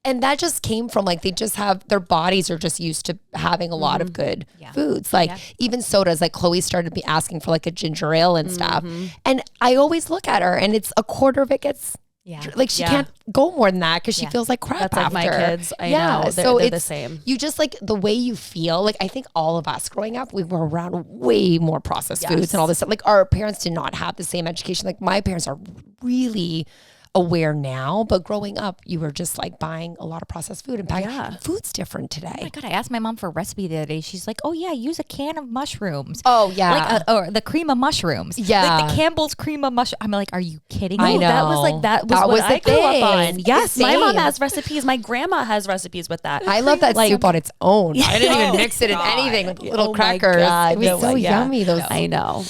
and that just came from like they just have their bodies are just used to having a lot of good foods. Like even sodas. Like Chloe started be asking for like a ginger ale and stuff, and I always look at her and it's a quarter of it gets. Yeah. Like she can't go more than that because she feels like crap That's like after. my kids. I know. They're the it's- same. You just like the way you feel. Like I think all of us growing up, we were around way more processed foods and all this stuff. Like our parents did not have the same education. Like my parents are really aware now, but growing up, you were just like buying a lot of processed food and food's different today. Oh my God, I asked my mom for a recipe the other day. She's like, oh yeah, use a can of mushrooms. Oh yeah. Like or the cream of mushrooms. Yeah. Like the Campbell's cream of mushroom. I'm like, are you kidding I me? know. That was like that was That what was the I grew up thing. on. Yes, my mom Same. has recipes. My grandma has recipes with that. I love that Like- soup on its own. I didn't even mix it in anything with little Oh my crackers. God, It was no, so yeah. yummy. Those I know.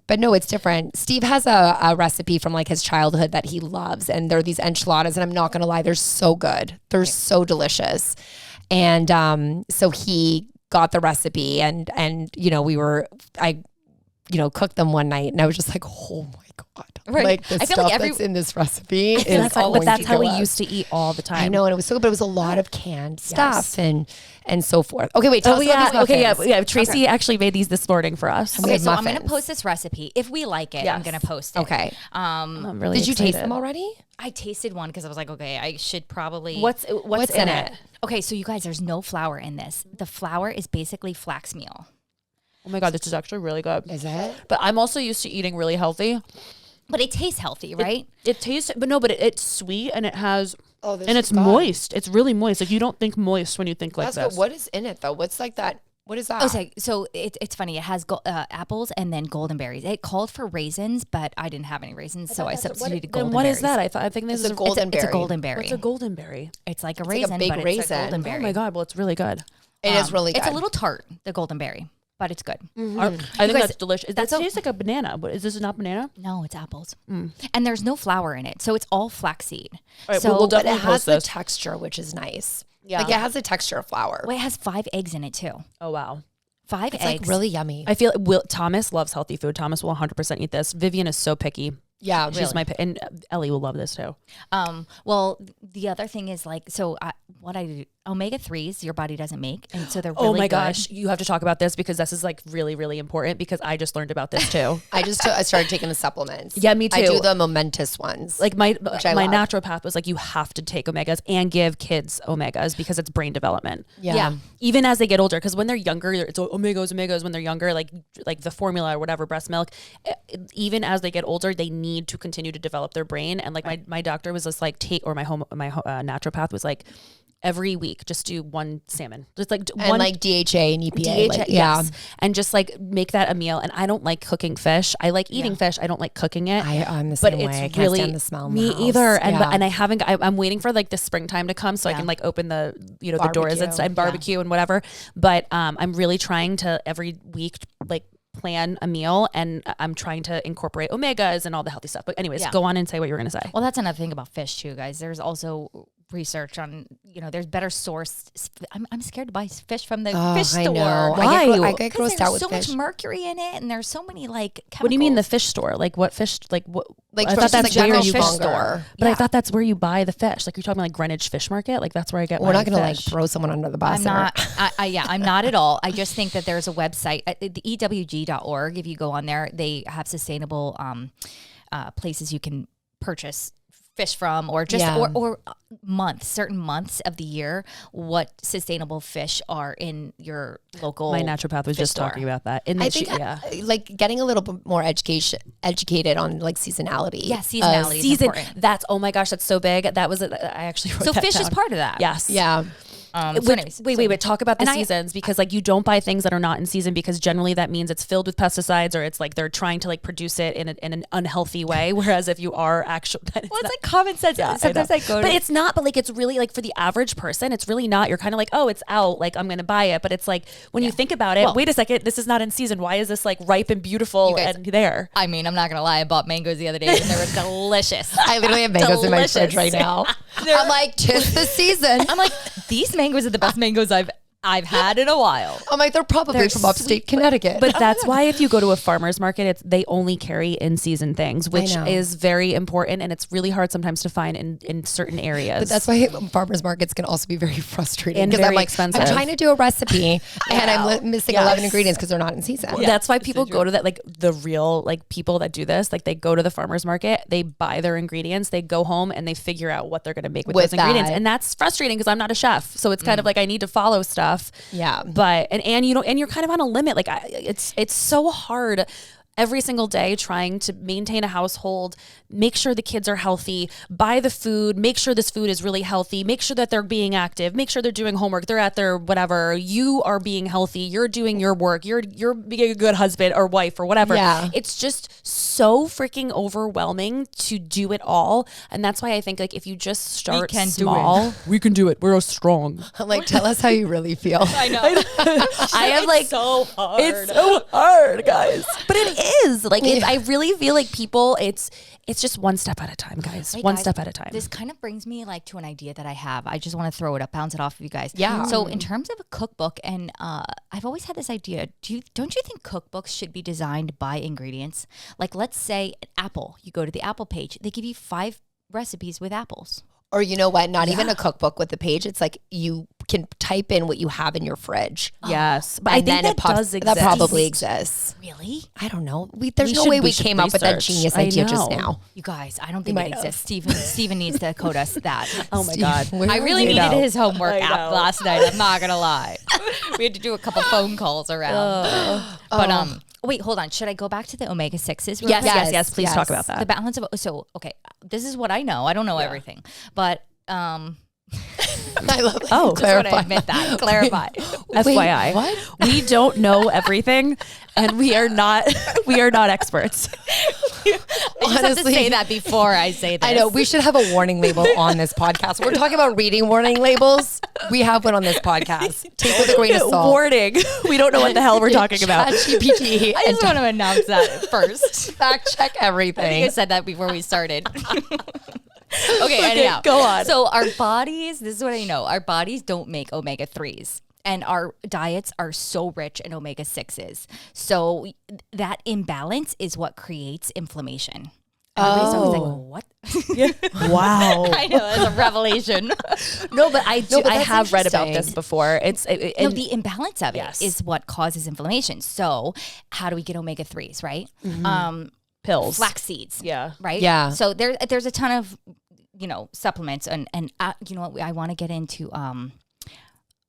But no, it's different. Steve has a recipe from like his childhood that he loves, and they're these enchiladas, and I'm not gonna lie, they're so good. They're so delicious. And so he got the recipe, and I cooked them one night, and I was just like, oh my God. Right. Like the I feel stuff like that's in this recipe is But going that's to how we kill us. used to eat all the time. I know, and it was so good, but it was a lot of canned stuff and so forth. Okay, wait, tell Oh us yeah. about these Okay. muffins. Yeah. Tracy actually made these this morning for us. We Okay, have so I'm going to muffins. post this recipe. If we like it, I'm Yes. going to post it. Okay. I'm really Did you taste excited. them already? I tasted one because I was like, okay, I should probably. What's in it? Okay, so you guys, there's no flour in this. The flour is basically flax meal. Oh my God, this is actually really good. Is it? But I'm also used to eating really healthy. But it tastes healthy, right? It tastes, but no, but it's sweet and it has, Oh, this and is it's good. moist. It's really moist. Like you don't think moist when you think like That's this. good. What is in it though? What's like that? What is that? Oh, so it's funny. It has apples and then golden berries. It called for raisins, but I didn't have any raisins, so I substituted golden Then what berries. is that? I think this It's is a golden It's berry. a golden berry. What's a golden berry? It's like a like a raisin, big but it's a raisin. golden Oh berry. Oh my God, well it's really good. It is really good. It's a little tart, the golden berry, but it's good. I think guys- that's delicious. That that's a- tastes like a banana. But is this not banana? No, it's apples, and there's no flour in it, so it's all flaxseed. All right, so we'll but it definitely has post the this. texture, which is nice. Yeah. Like it has the texture of flour. well, it has 5 eggs in it too. Oh wow. 5 It's eggs. like really yummy. I feel Thomas loves healthy food. Thomas will 100% eat this. Vivian is so picky. Yeah, She's my and Ellie will love this too. Well, the other thing is like, so what I do, omega-3s your body doesn't make, and so they're really Oh my good. gosh, you have to talk about this because this is like really, really important because I just learned about this too. I started taking the supplements. Yeah, me I too. do the momentous ones. Like my I love. naturopath was like, you have to take omegas and give kids omegas because it's brain development. yeah. Even as they get older, because when they're younger, it's omegas when they're younger, like the formula or whatever, breast milk. Even as they get older, they need to continue to develop their brain. And like my doctor was just like, my naturopath was like, every week, just do one salmon, just like And one like DHA and EPA. DHA, like, yeah. yes. And just like make that a meal. And I don't like cooking fish. I like eating fish. I don't like cooking it. I'm the but same it's way. I can't really stand the smell in me the house. either. And Yeah. and I haven't. I'm waiting for like the springtime to come so I can like open the the doors and Barbecue. stuff, and barbecue and whatever. But I'm really trying to every week like plan a meal, and I'm trying to incorporate omegas and all the healthy stuff. But anyways, go on and say what you were gonna say. Well, that's another thing about fish too, guys. There's also research on, there's better source. I'm scared to buy fish from the Oh, fish store. I know. Why? I get Because grossed out there's with so fish. much mercury in it, and there's so many like chemicals. What do you mean the fish store? Like what fish? Like what? Like I from thought just that's like where general you fish go. store. But I Yeah. thought that's where you buy the fish. Like you're talking like Greenwich Fish Market. Like that's where I get. We're my not going to like fish. throw someone under the bus. I'm not. I'm not at all. I just think that there's a website, the EWG.org. If you go on there, they have sustainable places you can purchase fish from, or just Yeah. or certain months of the year, what sustainable fish are in your local. My naturopath was fish just store. talking about that. In I the think yeah. like getting a little bit more educated on like seasonality. Yeah, seasonality is Season. important. That's oh my gosh, that's so big. That was I actually wrote So that fish is down. part of that. Yes. Yeah. So anyways, Wait. Talk about the And I- seasons because like you don't buy things that are not in season because generally that means it's filled with pesticides or it's like they're trying to like produce it in an unhealthy way. Whereas if you are actually, Well, it's like common sense. Sometimes I go to. but it's not. But like it's really like for the average person, it's really not. You're kind of like, oh, it's out. Like I'm gonna buy it. But it's like when you think about it, Well- wait a second, this is not in season. Why is this like ripe and beautiful You guys- and there? I mean, I'm not gonna lie. I bought mangoes the other day, and they were delicious. I literally have mangoes in my Delicious. fridge right now. I'm like, 'tis the season. I'm like, these mangoes are the best mangoes I've had in a while. I'm like, they're probably They're from upstate Connecticut. But that's why if you go to a farmer's market, they only carry in season things, which know. is very important, and it's really hard sometimes to find in certain areas. But that's why farmers markets can also be very frustrating And because I'm very like, expensive. I'm trying to do a recipe and I'm missing 11 ingredients because they're not in season. That's why people go to that, like the real like people that do this, like they go to the farmer's market, they buy their ingredients, they go home and they figure out what they're going to make with With those ingredients. that. And that's frustrating because I'm not a chef. So it's kind of like I need to follow stuff. Yeah. But, and you know, and you're kind of on a limit. Like it's so hard every single day trying to maintain a household, make sure the kids are healthy, buy the food, make sure this food is really healthy, make sure that they're being active, make sure they're doing homework, they're at their whatever, you are being healthy, you're doing your work, you're being a good husband or wife or whatever. Yeah. It's just so freaking overwhelming to do it all. And that's why I think like if you just start can do small, we can do it. We're strong. I'm like, tell us how you really feel. I know. I have like so hard. It's so hard, guys. But it is like I really feel like people. It's just one step at a time, guys. Hey, One guys, step at a time. This kind of brings me like to an idea that I have. I just want to throw it up, bounce it off of you guys. Yeah. So in terms of a cookbook, and I've always had this idea. Don't you think cookbooks should be designed by ingredients? Like let's say an apple. You go to the Apple page. They give you 5 recipes with apples. Or you know what? Not even a cookbook with the page. It's like you can type in what you have in your fridge. Yes, but And I think then that it pops, does exist. That probably exists. Really? I don't know. There's We no should- way we we should came up with that research. genius I idea just know. now. You guys, I don't think might it have. exists. Steven needs to code us that. Oh my god. Where I really are you needed now? his homework I app know. last night. I'm not gonna lie. We had to do a couple phone calls around. But wait, hold on. Should I go back to the omega 6s? real Yes, quick? yes. Please talk about that. The balance of okay. This is what I know. I don't know everything, but I love Oh, just want to clarify. admit that. Clarify. FYI, what? we don't know everything, and we are not experts. I just have to Honestly. say that before I say this. I know we should have a warning label on this podcast. We're talking about reading warning labels. We have one on this podcast. Take with a grain of salt. Warning: we don't know what the hell we're talking about. ChatGPT I just want to announce that first. fact check I think I everything. said that before we started. Okay, anyhow. go on. So our bodies, this is what I know. Our bodies don't make omega 3s. And our diets are so rich in omega 6s. So that imbalance is what creates inflammation. Everybody's always like, what? Wow. I know, that's a revelation. No, but I do. but I that's have read about interesting. this before. No, the imbalance of it Yes. is what causes inflammation. So how do we get omega 3s, right? pills. Flax seeds. Yeah. Right? Yeah. So there's a ton of, supplements and you know what, I want to get into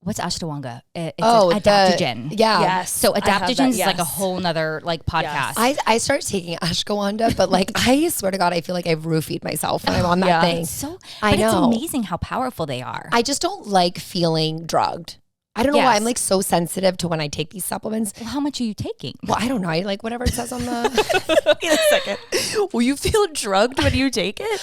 what's Ashtawanga? It's Oh, an adaptogen. Yeah. Yes. So I have that, adaptogens is like a yes. whole nother like podcast. I started taking ashwagandha, but like I swear to God, I feel like I've roofied myself when I'm on that Yeah. thing. It's so, I but know. it's amazing how powerful they are. I just don't like feeling drugged. I don't know why Yes. I'm like so sensitive to when I take these supplements. Well, how much are you taking? Well, I don't know. I like whatever it says on the. Wait a second. Will you feel drugged when you take it?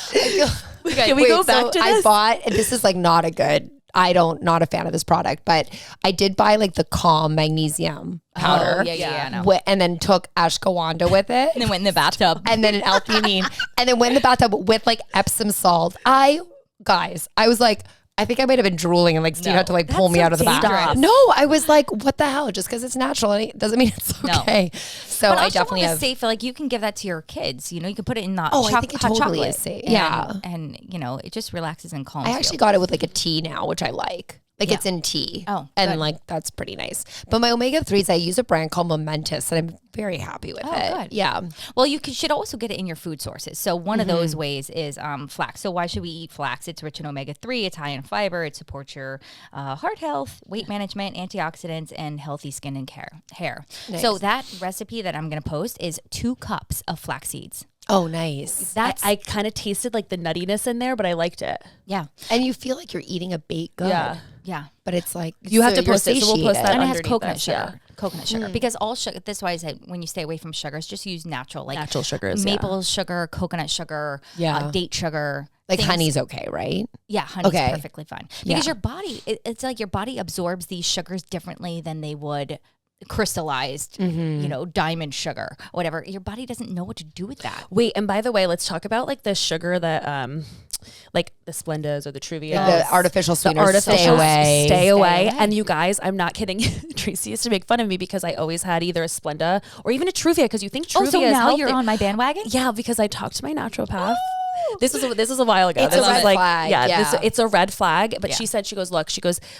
Can we Wait, go so back to I this? bought, and this is like not a good. Not a fan of this product, but I did buy like the Calm magnesium powder. I know. And then took ashwagandha with it. And then went in the bathtub. And then an L-theanine, and then went in the bathtub with like Epsom salt. I guys, I was like, I think I might have been drooling and like Steve had to like pull That's me so out of the bath. dangerous. No, I was like, what the hell? Just because it's natural it doesn't mean it's okay. So But I also definitely is have. safe. Like you can give that to your kids. You know, you can put it in the Oh, I think it hot totally chocolate. is safe. And, Yeah. and you know, it just relaxes and calms. I actually got it with like a tea now, which I like. Like Yeah. it's in tea. Oh, and good. like that's pretty nice. But my omega-3s, I use a brand called Momentous, and I'm very happy with it. good. Yeah. Well, should also get it in your food sources. So one of those ways is flax. So why should we eat flax? It's rich in omega-3. It's high in fiber. It supports your heart health, weight management, antioxidants, and healthy skin and hair. Nice. So that recipe that I'm going to post is 2 cups of flax seeds. Oh, nice. That's I kind of tasted like the nuttiness in there, but I liked it. yeah, And you feel like you're eating a baked good. yeah. But it's like You have to you're post it, so we'll post satiated. that And it has underneath coconut us, sugar. Coconut sugar. Because all sugar, that's why I said when you stay away from sugars, just use natural, like Natural sugars, maple sugar, coconut sugar, Yeah. date sugar. Like things- honey's okay, right? Yeah, honey's Okay. perfectly fine. Because Yeah. your body, it's like your body absorbs these sugars differently than they would crystallized, you know, diamond sugar, whatever. Your body doesn't know what to do with that. Wait, and by the way, let's talk about like the sugar that like the Splendas or the Truvias. The artificial The sweeteners, artificial stay away. Stay away. away. And you guys, I'm not kidding. Tracy used to make fun of me because I always had either a Splenda or even a Truvia because you think Truvia Oh, so is now healthy. you're on my bandwagon? Yeah, because I talked to my naturopath. This was a while ago. It's this a was red like flag, yeah, yeah. it's a red flag. But Yeah. she said, she goes,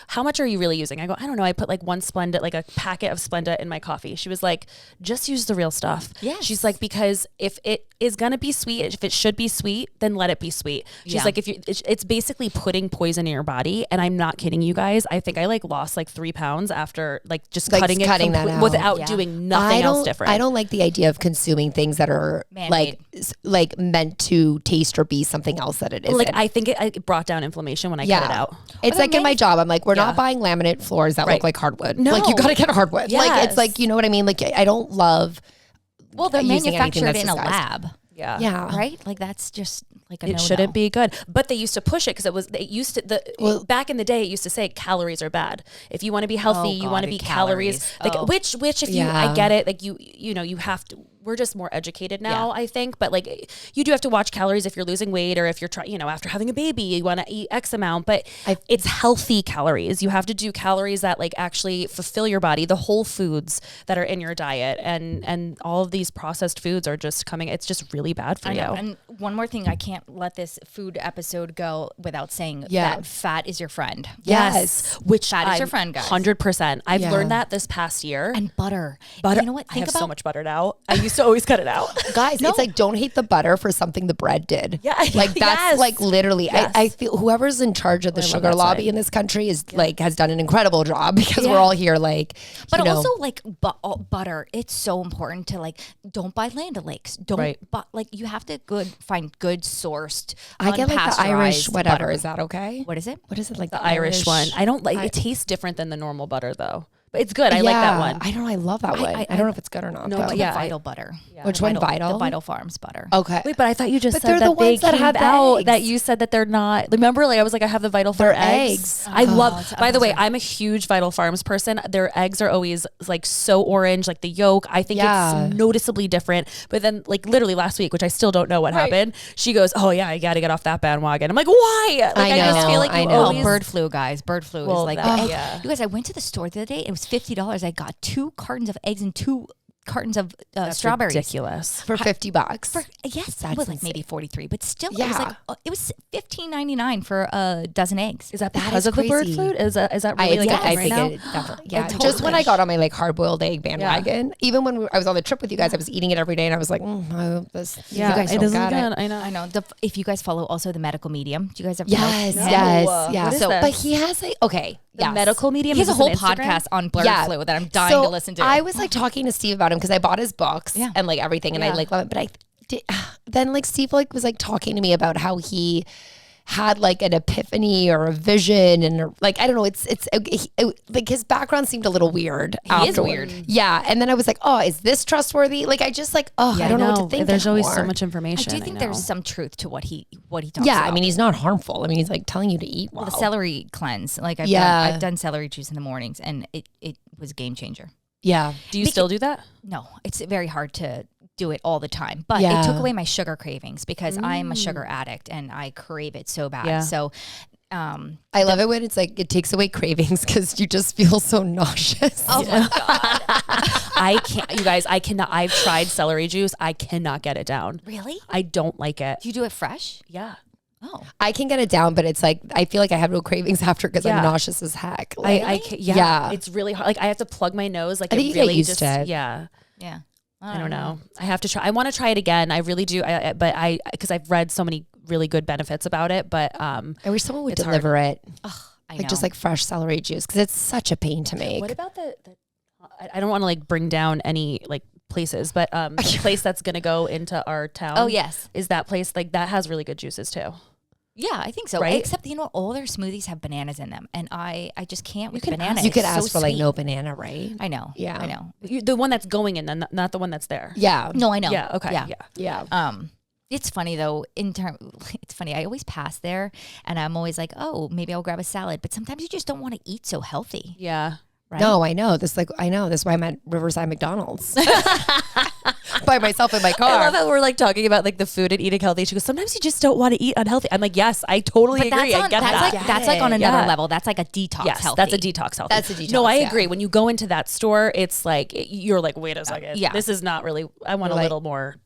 how much are you really using? I go, I don't know. I put like one Splenda, like a packet of Splenda in my coffee. She was like, just use the real stuff. Yes. She's like, because if it is gonna be sweet, if it should be sweet, then let it be sweet. She's Yeah. like, if you, it's basically putting poison in your body. And I'm not kidding you guys. I think I like lost like 3 pounds after like just Like, cutting cutting that out. without Yeah. doing nothing else different. I don't like the idea of consuming things that are Man-made. like meant to taste or be something else that it isn't. like I think it brought down inflammation when I cut it out. It's like in my job, I'm like, we're Yeah. not buying laminate floors that Right. look like hardwood. No. Like you gotta get hardwood. Like Yes. it's like, you know what I mean? Like I don't love Well, they're using anything manufactured that's in a disguised. lab, Yeah. right? Like that's just like a It no-no. shouldn't be good, but they used to push it because it used to back in the day. It used to say calories are bad. If you want to be healthy, you God, want to the be calories. calories. Like Oh. which if you, Yeah. I get it. Like you know, you have to. We're just more educated now, I think. But like, you do have to watch calories if you're losing weight or if you're trying. You know, after having a baby, you want to eat X amount. But it's healthy calories. You have to do calories that like actually fulfill your body. The whole foods that are in your diet, and all of these processed foods are just coming. It's just really bad for I you. know. And one more thing, I can't let this food episode go without saying Yeah. that fat is your friend. Yes. Which Fat is your friend, guys. 100%. I've Yeah. learned that this past year. And butter. Butter. You know what? I Think have about so much butter now. I used to always cut it out. Guys, it's like don't hate the butter for something the bread did. Yeah. Like that's Yes. like literally Yes. I feel whoever's in charge of the love sugar that lobby saying. in this country is like has done an incredible job because we're Yeah. all here like But you know, also like butter, it's so important to like don't buy Land O'Lakes. Don't Right. but like you have to find good sourced. I get like the Irish unpasteurized whatever. butter. Is that okay? What is it? What is it like The Irish one. I don't like it. Tastes different than the normal butter though. But it's good. I like that one. I don't know. I love that one. I don't know if it's good or not. No, though. but Yeah, yeah, Vital butter. Which one? Vital? The Vital Farms butter. Okay. Wait, but I thought you just But said they're that the they ones that came have the out eggs. that you said that they're not. Remember, like I was like, I have the Vital Farm eggs. I love. it's By the way, amazing. I'm a huge Vital Farms person. Their eggs are always like so orange, like the yolk. I think Yeah. it's noticeably different. But then, like literally last week, which I still don't know what happened, she goes, "Oh yeah, I got to get off that bandwagon." I'm like, "Why?" Like I just know, feel like I you know. always. Bird flu, guys. Bird flu Well, is like that- the egg. yeah. You guys, I went to the store the other day. It was $50. I got 2 cartons of eggs and 2 cartons of That's strawberries. ridiculous. for $50. Yes, it That's was like maybe 43, but still, Yeah. it was like it was $15.99 for a dozen eggs. Is that That because is of the bird crazy. flu? Is that I, really like I right think now? it definitely. Yeah. totally. Just when I got on my like hard boiled egg bandwagon, even when I was on the trip with you guys, I was eating it every day, and I was like, I hope this. Yeah, you guys it don't isn't got good. it. I know. I know. If you guys follow also the medical medium, do you guys ever Yes, know? yes, No. yeah. What is So, this? but he has like okay, The yes. medical medium. He has a Is whole this an Instagram? podcast on bird Yeah. flu that I'm dying So to listen to. I was like talking to Steve about him because I bought his books Yeah. and like everything, and I Yeah. like love it. But I did, then like Steve like was like talking to me about how he had like an epiphany or a vision, and like I don't know, it's like his background seemed a little weird. He is afterward. weird. Yeah, and then I was like, oh, is this trustworthy? Like I just like I don't know what to think. There's always so anymore. much I information. do think know. there's some truth to what he talks Yeah, about. I mean he's not harmful. I mean he's like telling you to eat well. the celery cleanse. Like Yeah. I've done celery juice in the mornings, and it was a game changer. Yeah. Do you still do that? No, it's very hard to do it all the time, but Yeah. it took away my sugar cravings because I'm a sugar addict and I crave it so bad. Yeah. So, I love it when it's like it takes away cravings because you just feel so nauseous. oh my God. I can't, you guys, I cannot, I've tried celery juice. I cannot get it down. Really? I don't like it. Do you do it fresh? Yeah. Oh, I can get it down, but it's like I feel like I have no cravings after because Yeah. I'm nauseous as heck. Like, I can't, yeah. Yeah. It's really hard. Like I have to plug my nose. Like I think it you get really used just, to it. yeah. yeah. I don't know. I have to try. I want to try it again. I really do. But because I've read so many really good benefits about it. But I wish someone would It's deliver it, I like know. just like fresh celery juice, because it's such a pain to make. what about I don't want to like bring down any like places, but the place that's gonna go into our town. Oh, yes. is that place like that has really good juices too? Yeah, I think so. Right? Except, you know, all their smoothies have bananas in them. And I just can't with can bananas. You could It's ask so for like sweet. no banana, right? I know. Yeah. I know. The one that's going in, then not the one that's there. Yeah. No, I know. Yeah. Okay. Yeah. Yeah. Yeah. It's funny though, it's funny. I always pass there and I'm always like, oh, maybe I'll grab a salad. But sometimes you just don't want to eat so healthy. Yeah. Right? No, I know. I know. That's why I'm at Riverside McDonald's by myself in my car. I love how we're like talking about like the food and eating healthy. She goes, sometimes you just don't want to eat unhealthy. I'm like, yes, I totally But agree. I get that. That's like on another Yeah. level. That's like a detox Yes, healthy. that's a detox healthy. That's a detox, No, I yeah. agree. When you go into that store, it's like you're like, wait a second. Yeah. This is not really. I want a Like- little more.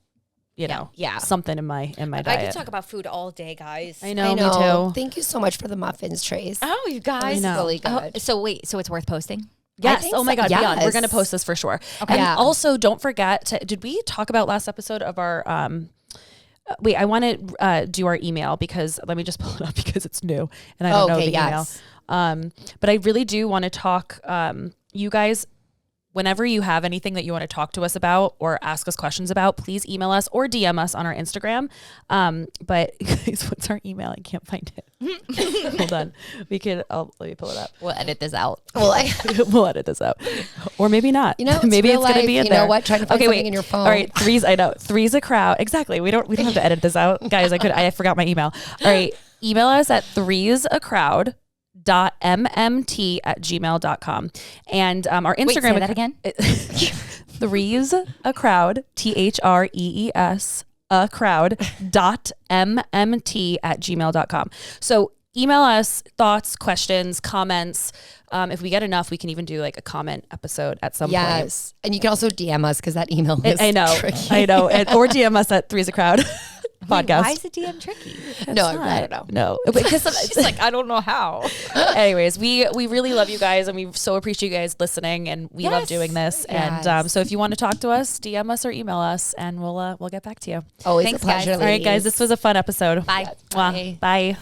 You know, Yeah. something in my diet. I could talk about food all day, guys. I know, I know. me too. Thank you so much for the muffins, Trace. Oh, you guys. It's really good. Oh, so wait, so it's worth posting? Yes. think Oh my so. God. Beyond. We're Yes. going to post this for sure. Okay. And Yeah. also, don't forget to. Did we talk about last episode of our? Wait, I want to do our email because let me just pull it up because it's new and I don't know Okay, the yes. email. But I really do want to talk. You guys, whenever you have anything that you want to talk to us about or ask us questions about, please email us or DM us on our Instagram. But guys, what's our email? I can't find it. Hold on. Let me pull it up. We'll edit this out. Well, We'll edit this out, or maybe not. You know, it's maybe real it's gonna life. be in You there. know what? Trying to find something in your phone. All right, I know three's a crowd. Exactly. We don't have to edit this out, guys. I forgot my email. All right, email us at threesacrowd.mmt@gmail.com and our Instagram. Wait, say that again. Threes a crowd. THREES a crowd.mmt@gmail.com. So email us thoughts, questions, comments. If we get enough, we can even do like a comment episode at some point. yes. And you can also DM us because that email is I know, tricky. I know, or DM us at Three's a Crowd podcast. Why is the DM tricky? No, I don't know. No, because She's like, I don't know how. anyways, we really love you guys, and we so appreciate you guys listening, and we love Yes. doing this. Yes. And so if you want to talk to us, DM us or email us, and we'll get back to you. Always Thanks, a pleasure. guys. All right, guys, this was a fun episode. Bye. Mwah. Bye.